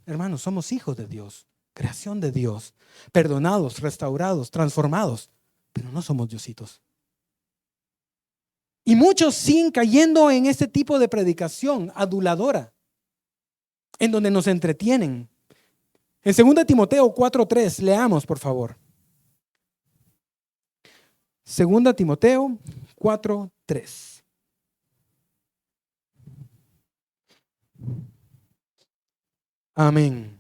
Hermanos, somos hijos de Dios. creación de Dios, perdonados, restaurados, transformados, pero no somos diositos. Y muchos siguen cayendo en este tipo de predicación aduladora, en donde nos entretienen. En 2 Timoteo 4:3, leamos por favor. 2 Timoteo 4:3. Amén.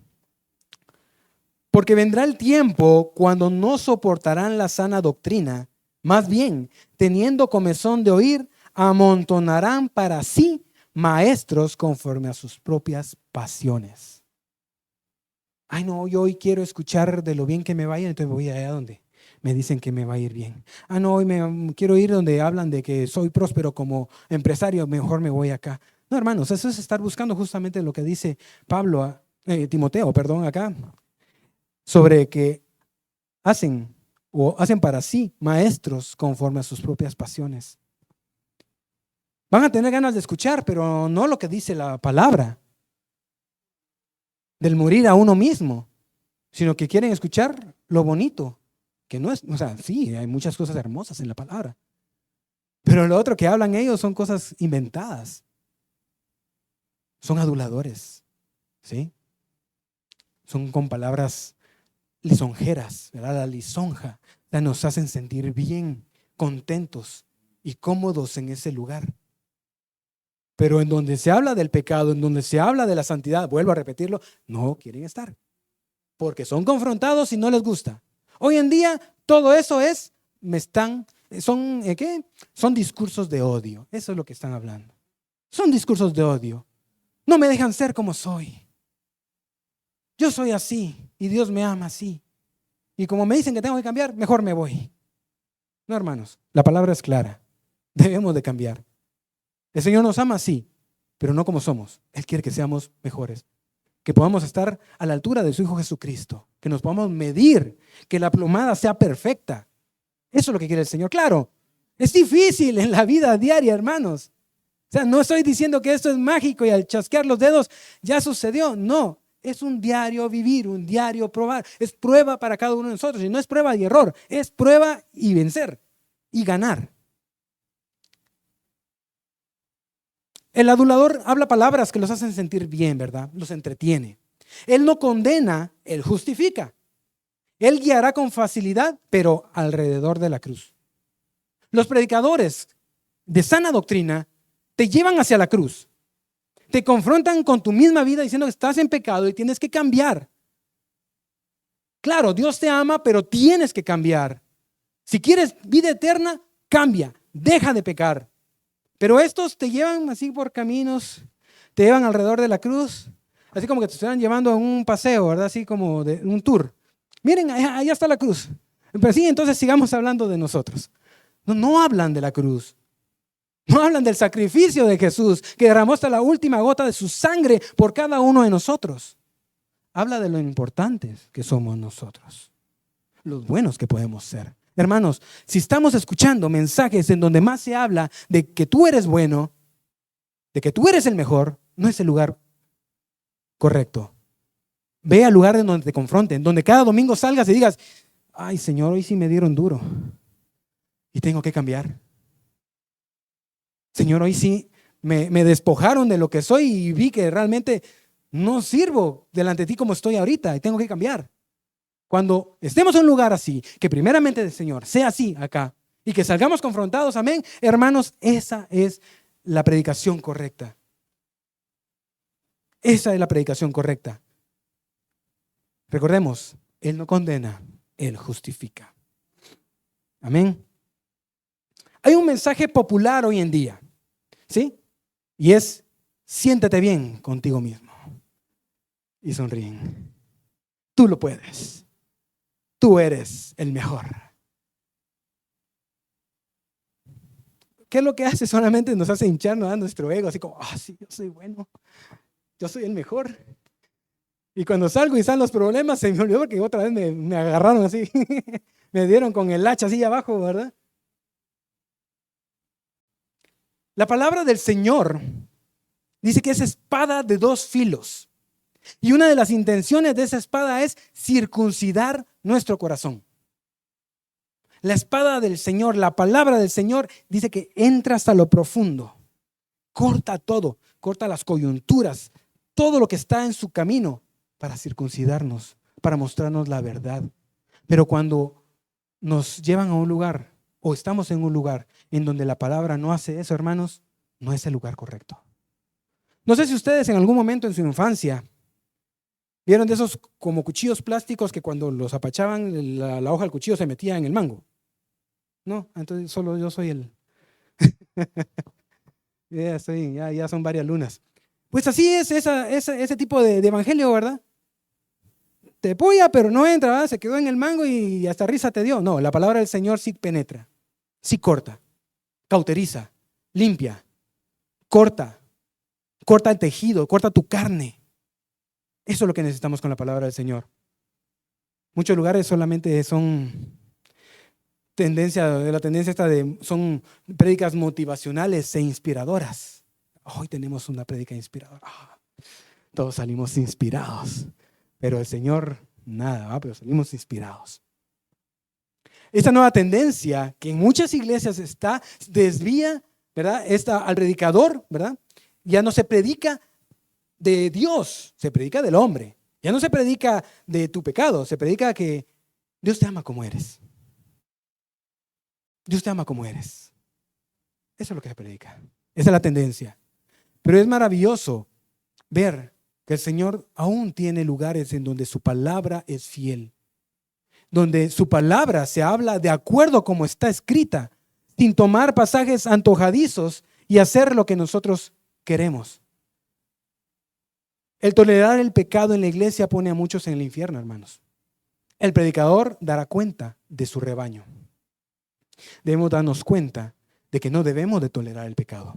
Porque vendrá el tiempo cuando no soportarán la sana doctrina, más bien, teniendo comezón de oír, amontonarán para sí maestros conforme a sus propias pasiones. Ay, no, yo hoy quiero escuchar de lo bien que me vaya, entonces voy allá donde me dicen que me va a ir bien. Ah, no, hoy quiero ir donde hablan de que soy próspero como empresario, mejor me voy acá. No, hermanos, eso es estar buscando justamente lo que dice Timoteo, acá, sobre que hacen para sí maestros conforme a sus propias pasiones. Van a tener ganas de escuchar, pero no lo que dice la palabra del morir a uno mismo, sino que quieren escuchar lo bonito, que no es, o sea, sí, hay muchas cosas hermosas en la palabra, pero lo otro que hablan ellos son cosas inventadas, son aduladores, ¿sí? Son con palabras lisonjeras, ¿verdad? La lisonja, nos hacen sentir bien, contentos y cómodos en ese lugar. Pero en donde se habla del pecado, en donde se habla de la santidad, vuelvo a repetirlo, no quieren estar. Porque son confrontados y no les gusta. Hoy en día todo eso son discursos de odio. Eso es lo que están hablando. Son discursos de odio. No me dejan ser como soy. Yo soy así y Dios me ama así. Y como me dicen que tengo que cambiar, mejor me voy. No, hermanos, la palabra es clara. Debemos de cambiar. El Señor nos ama, sí, pero no como somos. Él quiere que seamos mejores, que podamos estar a la altura de su Hijo Jesucristo, que nos podamos medir, que la plomada sea perfecta. Eso es lo que quiere el Señor. Claro, es difícil en la vida diaria, hermanos. O sea, no estoy diciendo que esto es mágico y al chasquear los dedos ya sucedió. No, es un diario vivir, un diario probar. Es prueba para cada uno de nosotros. Y no es prueba y error, es prueba y vencer y ganar. El adulador habla palabras que los hacen sentir bien, ¿verdad? Los entretiene. Él no condena, él justifica. Él guiará con facilidad, pero alrededor de la cruz. Los predicadores de sana doctrina te llevan hacia la cruz. Te confrontan con tu misma vida diciendo que estás en pecado y tienes que cambiar. Claro, Dios te ama, pero tienes que cambiar. Si quieres vida eterna, cambia, deja de pecar. Pero estos te llevan así por caminos, te llevan alrededor de la cruz, así como que te están llevando a un paseo, ¿verdad? Así como de un tour. Miren, allá está la cruz. Pero sí, entonces sigamos hablando de nosotros. No hablan de la cruz. No hablan del sacrificio de Jesús, que derramó hasta la última gota de su sangre por cada uno de nosotros. Habla de lo importantes que somos nosotros, los buenos que podemos ser. Hermanos, si estamos escuchando mensajes en donde más se habla de que tú eres bueno, de que tú eres el mejor, no es el lugar correcto. Ve al lugar en donde te confronten, donde cada domingo salgas y digas, ay Señor, hoy sí me dieron duro y tengo que cambiar. Señor, hoy sí me despojaron de lo que soy y vi que realmente no sirvo delante de ti como estoy ahorita y tengo que cambiar. Cuando estemos en un lugar así, que primeramente el Señor sea así acá y que salgamos confrontados, amén, hermanos, esa es la predicación correcta. Esa es la predicación correcta. Recordemos, Él no condena, Él justifica. Amén. Hay un mensaje popular hoy en día, ¿sí? Y es, siéntete bien contigo mismo. Y sonríen. Tú lo puedes. Tú eres el mejor. ¿Qué es lo que hace? Solamente nos hace hincharnos a nuestro ego, así como, sí, yo soy bueno, yo soy el mejor. Y cuando salgo y salen los problemas, se me olvidó que otra vez me agarraron así, me dieron con el hacha así abajo, ¿verdad? La palabra del Señor dice que es espada de dos filos. Y una de las intenciones de esa espada es circuncidar nuestro corazón. La espada del Señor, la palabra del Señor, dice que entra hasta lo profundo. Corta todo, corta las coyunturas, todo lo que está en su camino para circuncidarnos, para mostrarnos la verdad. Pero cuando nos llevan a un lugar o estamos en un lugar en donde la palabra no hace eso, hermanos, no es el lugar correcto. No sé si ustedes en algún momento en su infancia vieron de esos como cuchillos plásticos que cuando los apachaban la hoja del cuchillo se metía en el mango. No, entonces solo yo soy el... ya son varias lunas. Pues así es ese tipo de evangelio, ¿verdad? Te apoya, pero no entra, ¿verdad? Se quedó en el mango y hasta risa te dio. No, la palabra del Señor sí penetra, sí corta, cauteriza, limpia, corta el tejido, corta tu carne. Eso es lo que necesitamos con la palabra del Señor. Muchos lugares solamente son la tendencia esta son prédicas motivacionales e inspiradoras. Hoy tenemos una prédica inspiradora. Todos salimos inspirados, pero el Señor nada, pero salimos inspirados. Esta nueva tendencia que en muchas iglesias desvía, ¿verdad? Al predicador, ¿verdad? Ya no se predica de Dios, se predica del hombre. Ya no se predica de tu pecado, se predica que Dios te ama como eres. Dios te ama como eres. Eso es lo que se predica. Esa es la tendencia. Pero es maravilloso ver que el Señor aún tiene lugares en donde su palabra es fiel, donde su palabra se habla de acuerdo como está escrita, sin tomar pasajes antojadizos y hacer lo que nosotros queremos. El tolerar el pecado en la iglesia pone a muchos en el infierno, hermanos. El predicador dará cuenta de su rebaño. Debemos darnos cuenta de que no debemos de tolerar el pecado.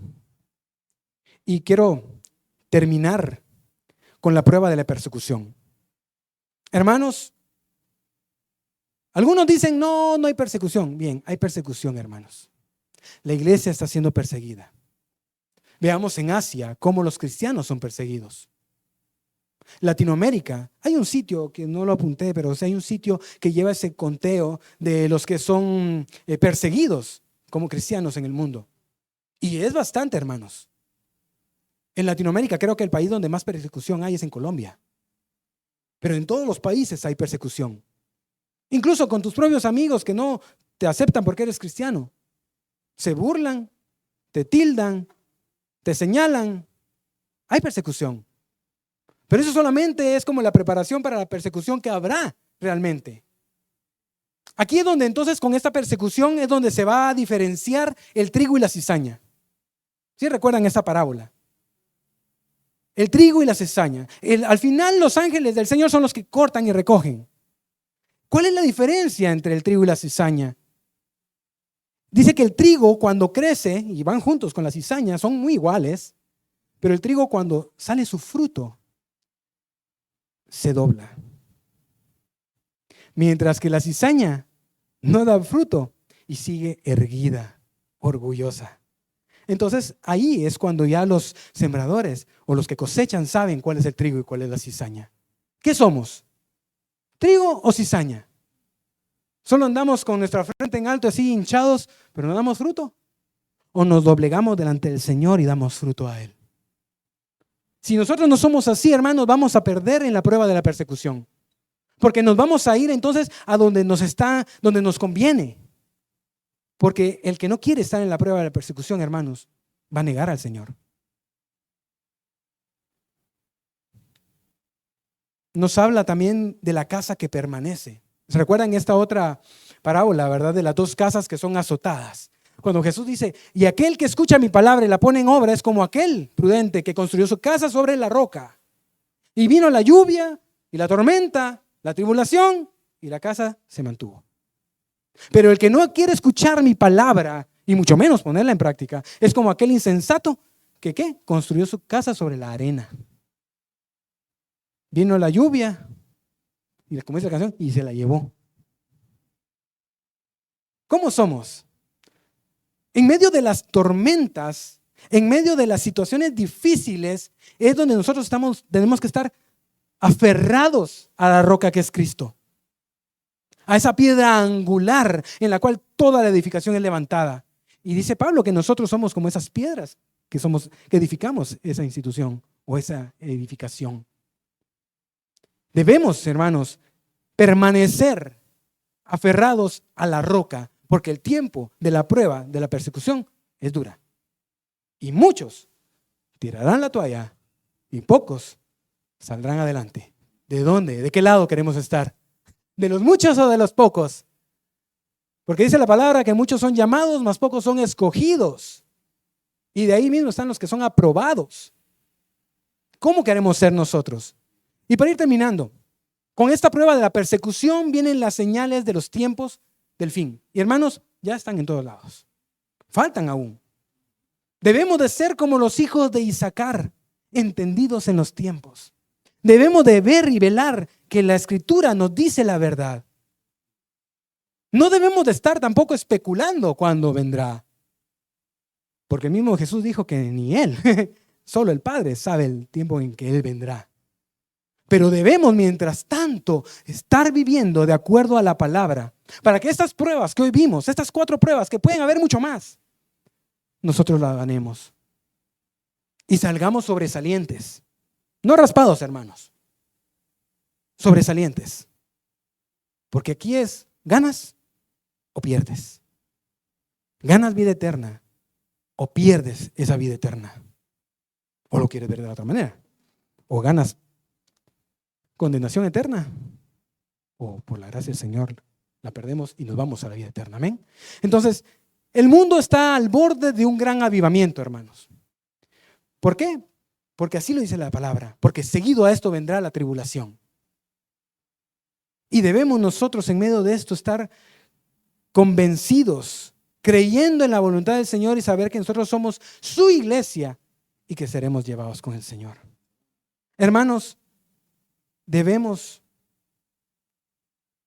Y quiero terminar con la prueba de la persecución. Hermanos, algunos dicen, no hay persecución. Bien, hay persecución, hermanos. La iglesia está siendo perseguida. Veamos en Asia cómo los cristianos son perseguidos. Latinoamérica, hay un sitio que no lo apunté, pero hay un sitio que lleva ese conteo de los que son perseguidos como cristianos en el mundo. Y es bastante, hermanos. En Latinoamérica creo que el país donde más persecución hay es en Colombia. Pero en todos los países hay persecución. Incluso con tus propios amigos que no te aceptan porque eres cristiano. Se burlan, te tildan, te señalan. Hay persecución. Pero eso solamente es como la preparación para la persecución que habrá realmente. Aquí es donde entonces con esta persecución es donde se va a diferenciar el trigo y la cizaña. ¿Sí recuerdan esta parábola? El trigo y la cizaña. Al final los ángeles del Señor son los que cortan y recogen. ¿Cuál es la diferencia entre el trigo y la cizaña? Dice que el trigo cuando crece, y van juntos con la cizaña, son muy iguales, pero el trigo cuando sale su fruto, se dobla. Mientras que la cizaña no da fruto y sigue erguida, orgullosa. Entonces ahí es cuando ya los sembradores o los que cosechan saben cuál es el trigo y cuál es la cizaña. ¿Qué somos? ¿Trigo o cizaña? ¿Solo andamos con nuestra frente en alto así hinchados, pero no damos fruto? ¿O nos doblegamos delante del Señor y damos fruto a Él? Si nosotros no somos así, hermanos, vamos a perder en la prueba de la persecución. Porque nos vamos a ir entonces a donde nos conviene. Porque el que no quiere estar en la prueba de la persecución, hermanos, va a negar al Señor. Nos habla también de la casa que permanece. ¿Se recuerdan esta otra parábola, verdad? De las dos casas que son azotadas. Cuando Jesús dice, y aquel que escucha mi palabra y la pone en obra es como aquel prudente que construyó su casa sobre la roca. Y vino la lluvia y la tormenta, la tribulación, y la casa se mantuvo. Pero el que no quiere escuchar mi palabra, y mucho menos ponerla en práctica, es como aquel insensato que ¿qué? Construyó su casa sobre la arena. Vino la lluvia, y como dice la canción, y se la llevó. ¿Cómo somos? En medio de las tormentas, en medio de las situaciones difíciles, es donde nosotros tenemos que estar aferrados a la roca que es Cristo, a esa piedra angular en la cual toda la edificación es levantada. Y dice Pablo que nosotros somos como esas piedras que edificamos esa institución o esa edificación. Debemos, hermanos, permanecer aferrados a la roca, porque el tiempo de la prueba, de la persecución, es dura. Y muchos tirarán la toalla y pocos saldrán adelante. ¿De dónde? ¿De qué lado queremos estar? ¿De los muchos o de los pocos? Porque dice la palabra que muchos son llamados, mas pocos son escogidos. Y de ahí mismo están los que son aprobados. ¿Cómo queremos ser nosotros? Y para ir terminando, con esta prueba de la persecución vienen las señales de los tiempos del fin. Y hermanos, ya están en todos lados. Faltan aún. Debemos de ser como los hijos de Isaacar, entendidos en los tiempos. Debemos de ver y velar que la Escritura nos dice la verdad. No debemos de estar tampoco especulando cuándo vendrá. Porque el mismo Jesús dijo que ni Él, solo el Padre sabe el tiempo en que Él vendrá. Pero debemos, mientras tanto, estar viviendo de acuerdo a la palabra, para que estas pruebas que hoy vimos, estas 4 pruebas, que pueden haber mucho más, nosotros las ganemos y salgamos sobresalientes. No raspados, hermanos, sobresalientes. Porque aquí es, ¿ganas o pierdes? ¿Ganas vida eterna o pierdes esa vida eterna? ¿O lo quieres ver de la otra manera? ¿O ganas condenación eterna? ¿O por la gracia del Señor la perdemos y nos vamos a la vida eterna? Amén. Entonces, el mundo está al borde de un gran avivamiento, hermanos. ¿Por qué? Porque así lo dice la palabra. Porque seguido a esto vendrá la tribulación. Y debemos nosotros en medio de esto estar convencidos, creyendo en la voluntad del Señor y saber que nosotros somos su iglesia y que seremos llevados con el Señor. Hermanos, debemos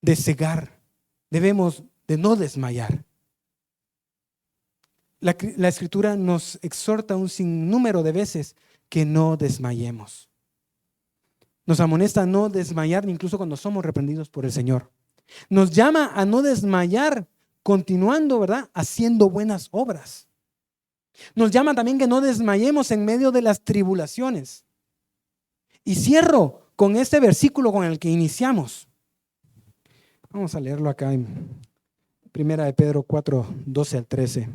de cegar, debemos de no desmayar. La Escritura nos exhorta un sinnúmero de veces que no desmayemos. Nos amonesta a no desmayar incluso cuando somos reprendidos por el Señor. Nos llama a no desmayar continuando, ¿verdad?, haciendo buenas obras. Nos llama también que no desmayemos en medio de las tribulaciones. Y cierro con este versículo con el que iniciamos. Vamos a leerlo acá en 1 de Pedro 4, 12 al 13.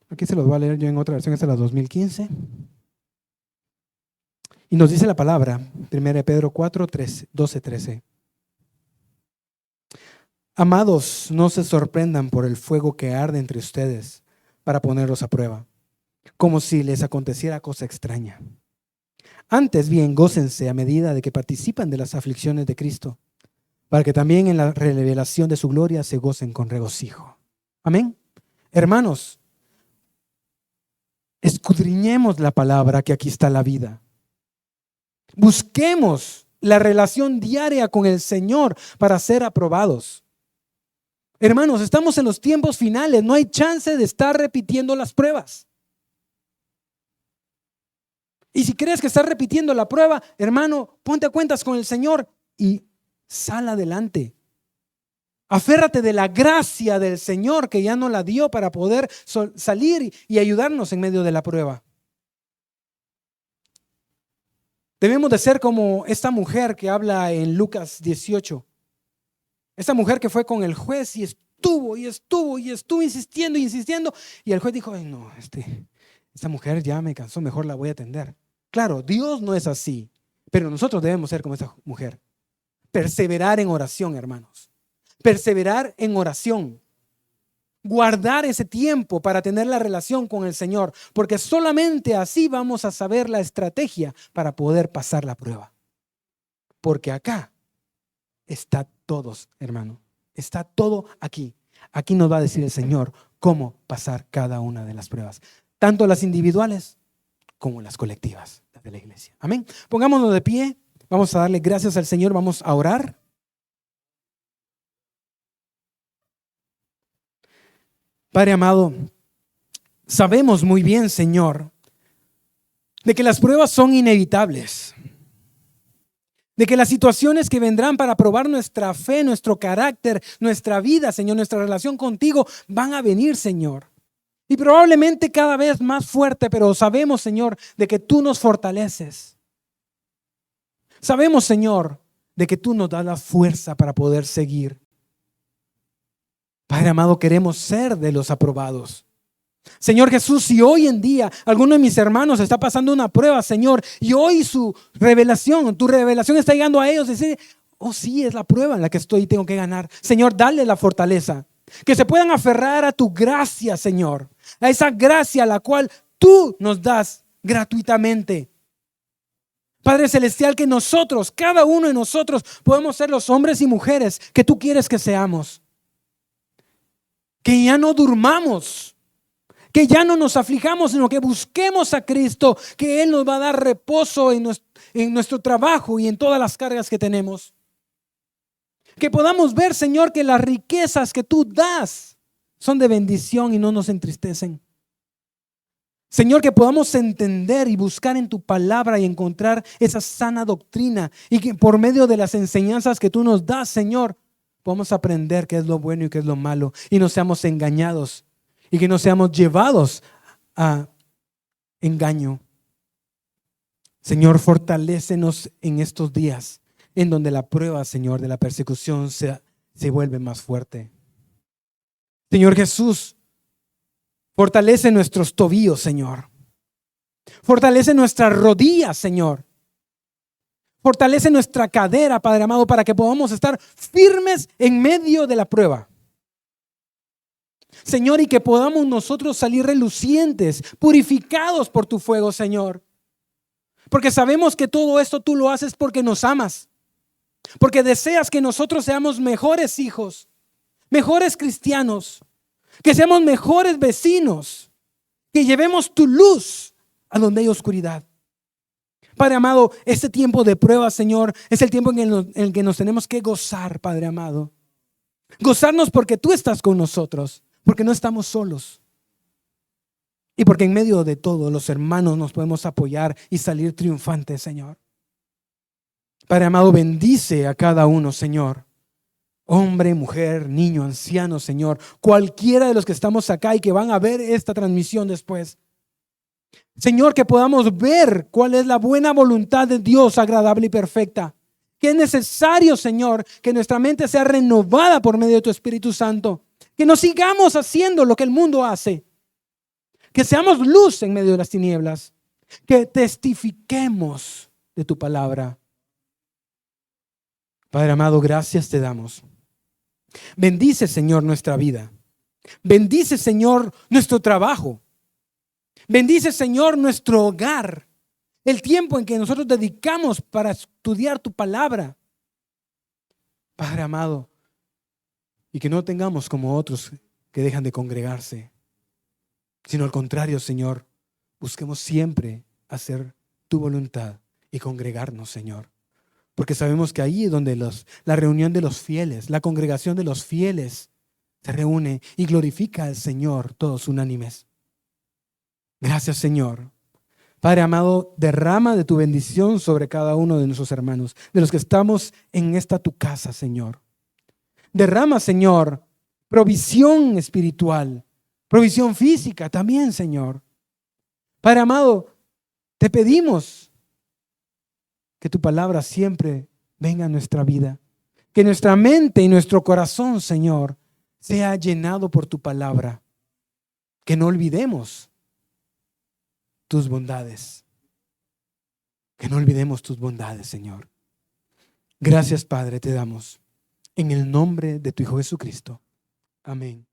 Aquí se los voy a leer yo en otra versión, esta es la 2015. Y nos dice la palabra, 1 de Pedro 4, 12, 13. Amados, no se sorprendan por el fuego que arde entre ustedes para ponerlos a prueba, como si les aconteciera cosa extraña. Antes bien, gócense a medida de que participan de las aflicciones de Cristo, para que también en la revelación de su gloria se gocen con regocijo. Amén. Hermanos, escudriñemos la palabra, que aquí está la vida. Busquemos la relación diaria con el Señor para ser aprobados. Hermanos, estamos en los tiempos finales, no hay chance de estar repitiendo las pruebas. Y si crees que estás repitiendo la prueba, hermano, ponte a cuentas con el Señor y sal adelante. Aférrate de la gracia del Señor que ya nos la dio para poder salir y ayudarnos en medio de la prueba. Debemos de ser como esta mujer que habla en Lucas 18. Esta mujer que fue con el juez y estuvo insistiendo, y el juez dijo, ay no, esta mujer ya me cansó, mejor la voy a atender. Claro, Dios no es así, pero nosotros debemos ser como esta mujer. Perseverar en oración, hermanos. Perseverar en oración. Guardar ese tiempo para tener la relación con el Señor, porque solamente así vamos a saber la estrategia para poder pasar la prueba. Porque acá está todos, hermano. Está todo aquí. Aquí nos va a decir el Señor cómo pasar cada una de las pruebas, tanto las individuales como las colectivas de la iglesia. Amén. Pongámonos de pie. Vamos a darle gracias al Señor. Vamos a orar. Padre amado, sabemos muy bien, Señor, de que las pruebas son inevitables, de que las situaciones que vendrán para probar nuestra fe, nuestro carácter, nuestra vida, Señor, nuestra relación contigo, van a venir, Señor. Y probablemente cada vez más fuerte, pero sabemos, Señor, de que tú nos fortaleces. Sabemos, Señor, de que tú nos das la fuerza para poder seguir. Padre amado, queremos ser de los aprobados. Señor Jesús, si hoy en día alguno de mis hermanos está pasando una prueba, Señor, y hoy tu revelación está llegando a ellos, decir, oh sí, es la prueba en la que estoy y tengo que ganar. Señor, dale la fortaleza, que se puedan aferrar a tu gracia, Señor, a esa gracia a la cual tú nos das gratuitamente. Padre Celestial, que nosotros, cada uno de nosotros, podemos ser los hombres y mujeres que tú quieres que seamos. Que ya no durmamos, que ya no nos aflijamos, sino que busquemos a Cristo, que Él nos va a dar reposo en nuestro trabajo y en todas las cargas que tenemos. Que podamos ver, Señor, que las riquezas que tú das son de bendición y no nos entristecen. Señor, que podamos entender y buscar en tu palabra y encontrar esa sana doctrina, y que por medio de las enseñanzas que tú nos das, Señor, podamos aprender qué es lo bueno y qué es lo malo, y no seamos engañados y que no seamos llevados a engaño. Señor, fortalécenos en estos días en donde la prueba, Señor, de la persecución se vuelve más fuerte. Señor Jesús, fortalece nuestros tobillos, Señor. Fortalece nuestras rodillas, Señor. Fortalece nuestra cadera, Padre amado, para que podamos estar firmes en medio de la prueba. Señor, y que podamos nosotros salir relucientes, purificados por tu fuego, Señor. Porque sabemos que todo esto tú lo haces porque nos amas. Porque deseas que nosotros seamos mejores hijos, mejores cristianos, que seamos mejores vecinos, que llevemos tu luz a donde hay oscuridad. Padre amado, este tiempo de prueba, Señor, es el tiempo en el que nos tenemos que gozar, Padre amado. Gozarnos porque tú estás con nosotros, porque no estamos solos. Y porque en medio de todo los hermanos nos podemos apoyar y salir triunfantes, Señor. Padre amado, bendice a cada uno, Señor. Hombre, mujer, niño, anciano, Señor. Cualquiera de los que estamos acá y que van a ver esta transmisión después. Señor, que podamos ver cuál es la buena voluntad de Dios, agradable y perfecta. Que es necesario, Señor, que nuestra mente sea renovada por medio de tu Espíritu Santo. Que no sigamos haciendo lo que el mundo hace. Que seamos luz en medio de las tinieblas. Que testifiquemos de tu palabra. Padre amado, gracias te damos. Bendice, Señor, nuestra vida. Bendice, Señor, nuestro trabajo. Bendice, Señor, nuestro hogar. El tiempo en que nosotros dedicamos para estudiar tu palabra. Padre amado, y que no tengamos como otros que dejan de congregarse, sino al contrario, Señor, busquemos siempre hacer tu voluntad y congregarnos, Señor. Porque sabemos que ahí es donde la reunión de los fieles, la congregación de los fieles se reúne y glorifica al Señor, todos unánimes. Gracias, Señor. Padre amado, derrama de tu bendición sobre cada uno de nuestros hermanos, de los que estamos en esta tu casa, Señor. Derrama, Señor, provisión espiritual, provisión física también, Señor. Padre amado, te pedimos que tu palabra siempre venga a nuestra vida. Que nuestra mente y nuestro corazón, Señor, sea llenado por tu palabra. Que no olvidemos tus bondades. Que no olvidemos tus bondades, Señor. Gracias, Padre, te damos. En el nombre de tu Hijo Jesucristo. Amén.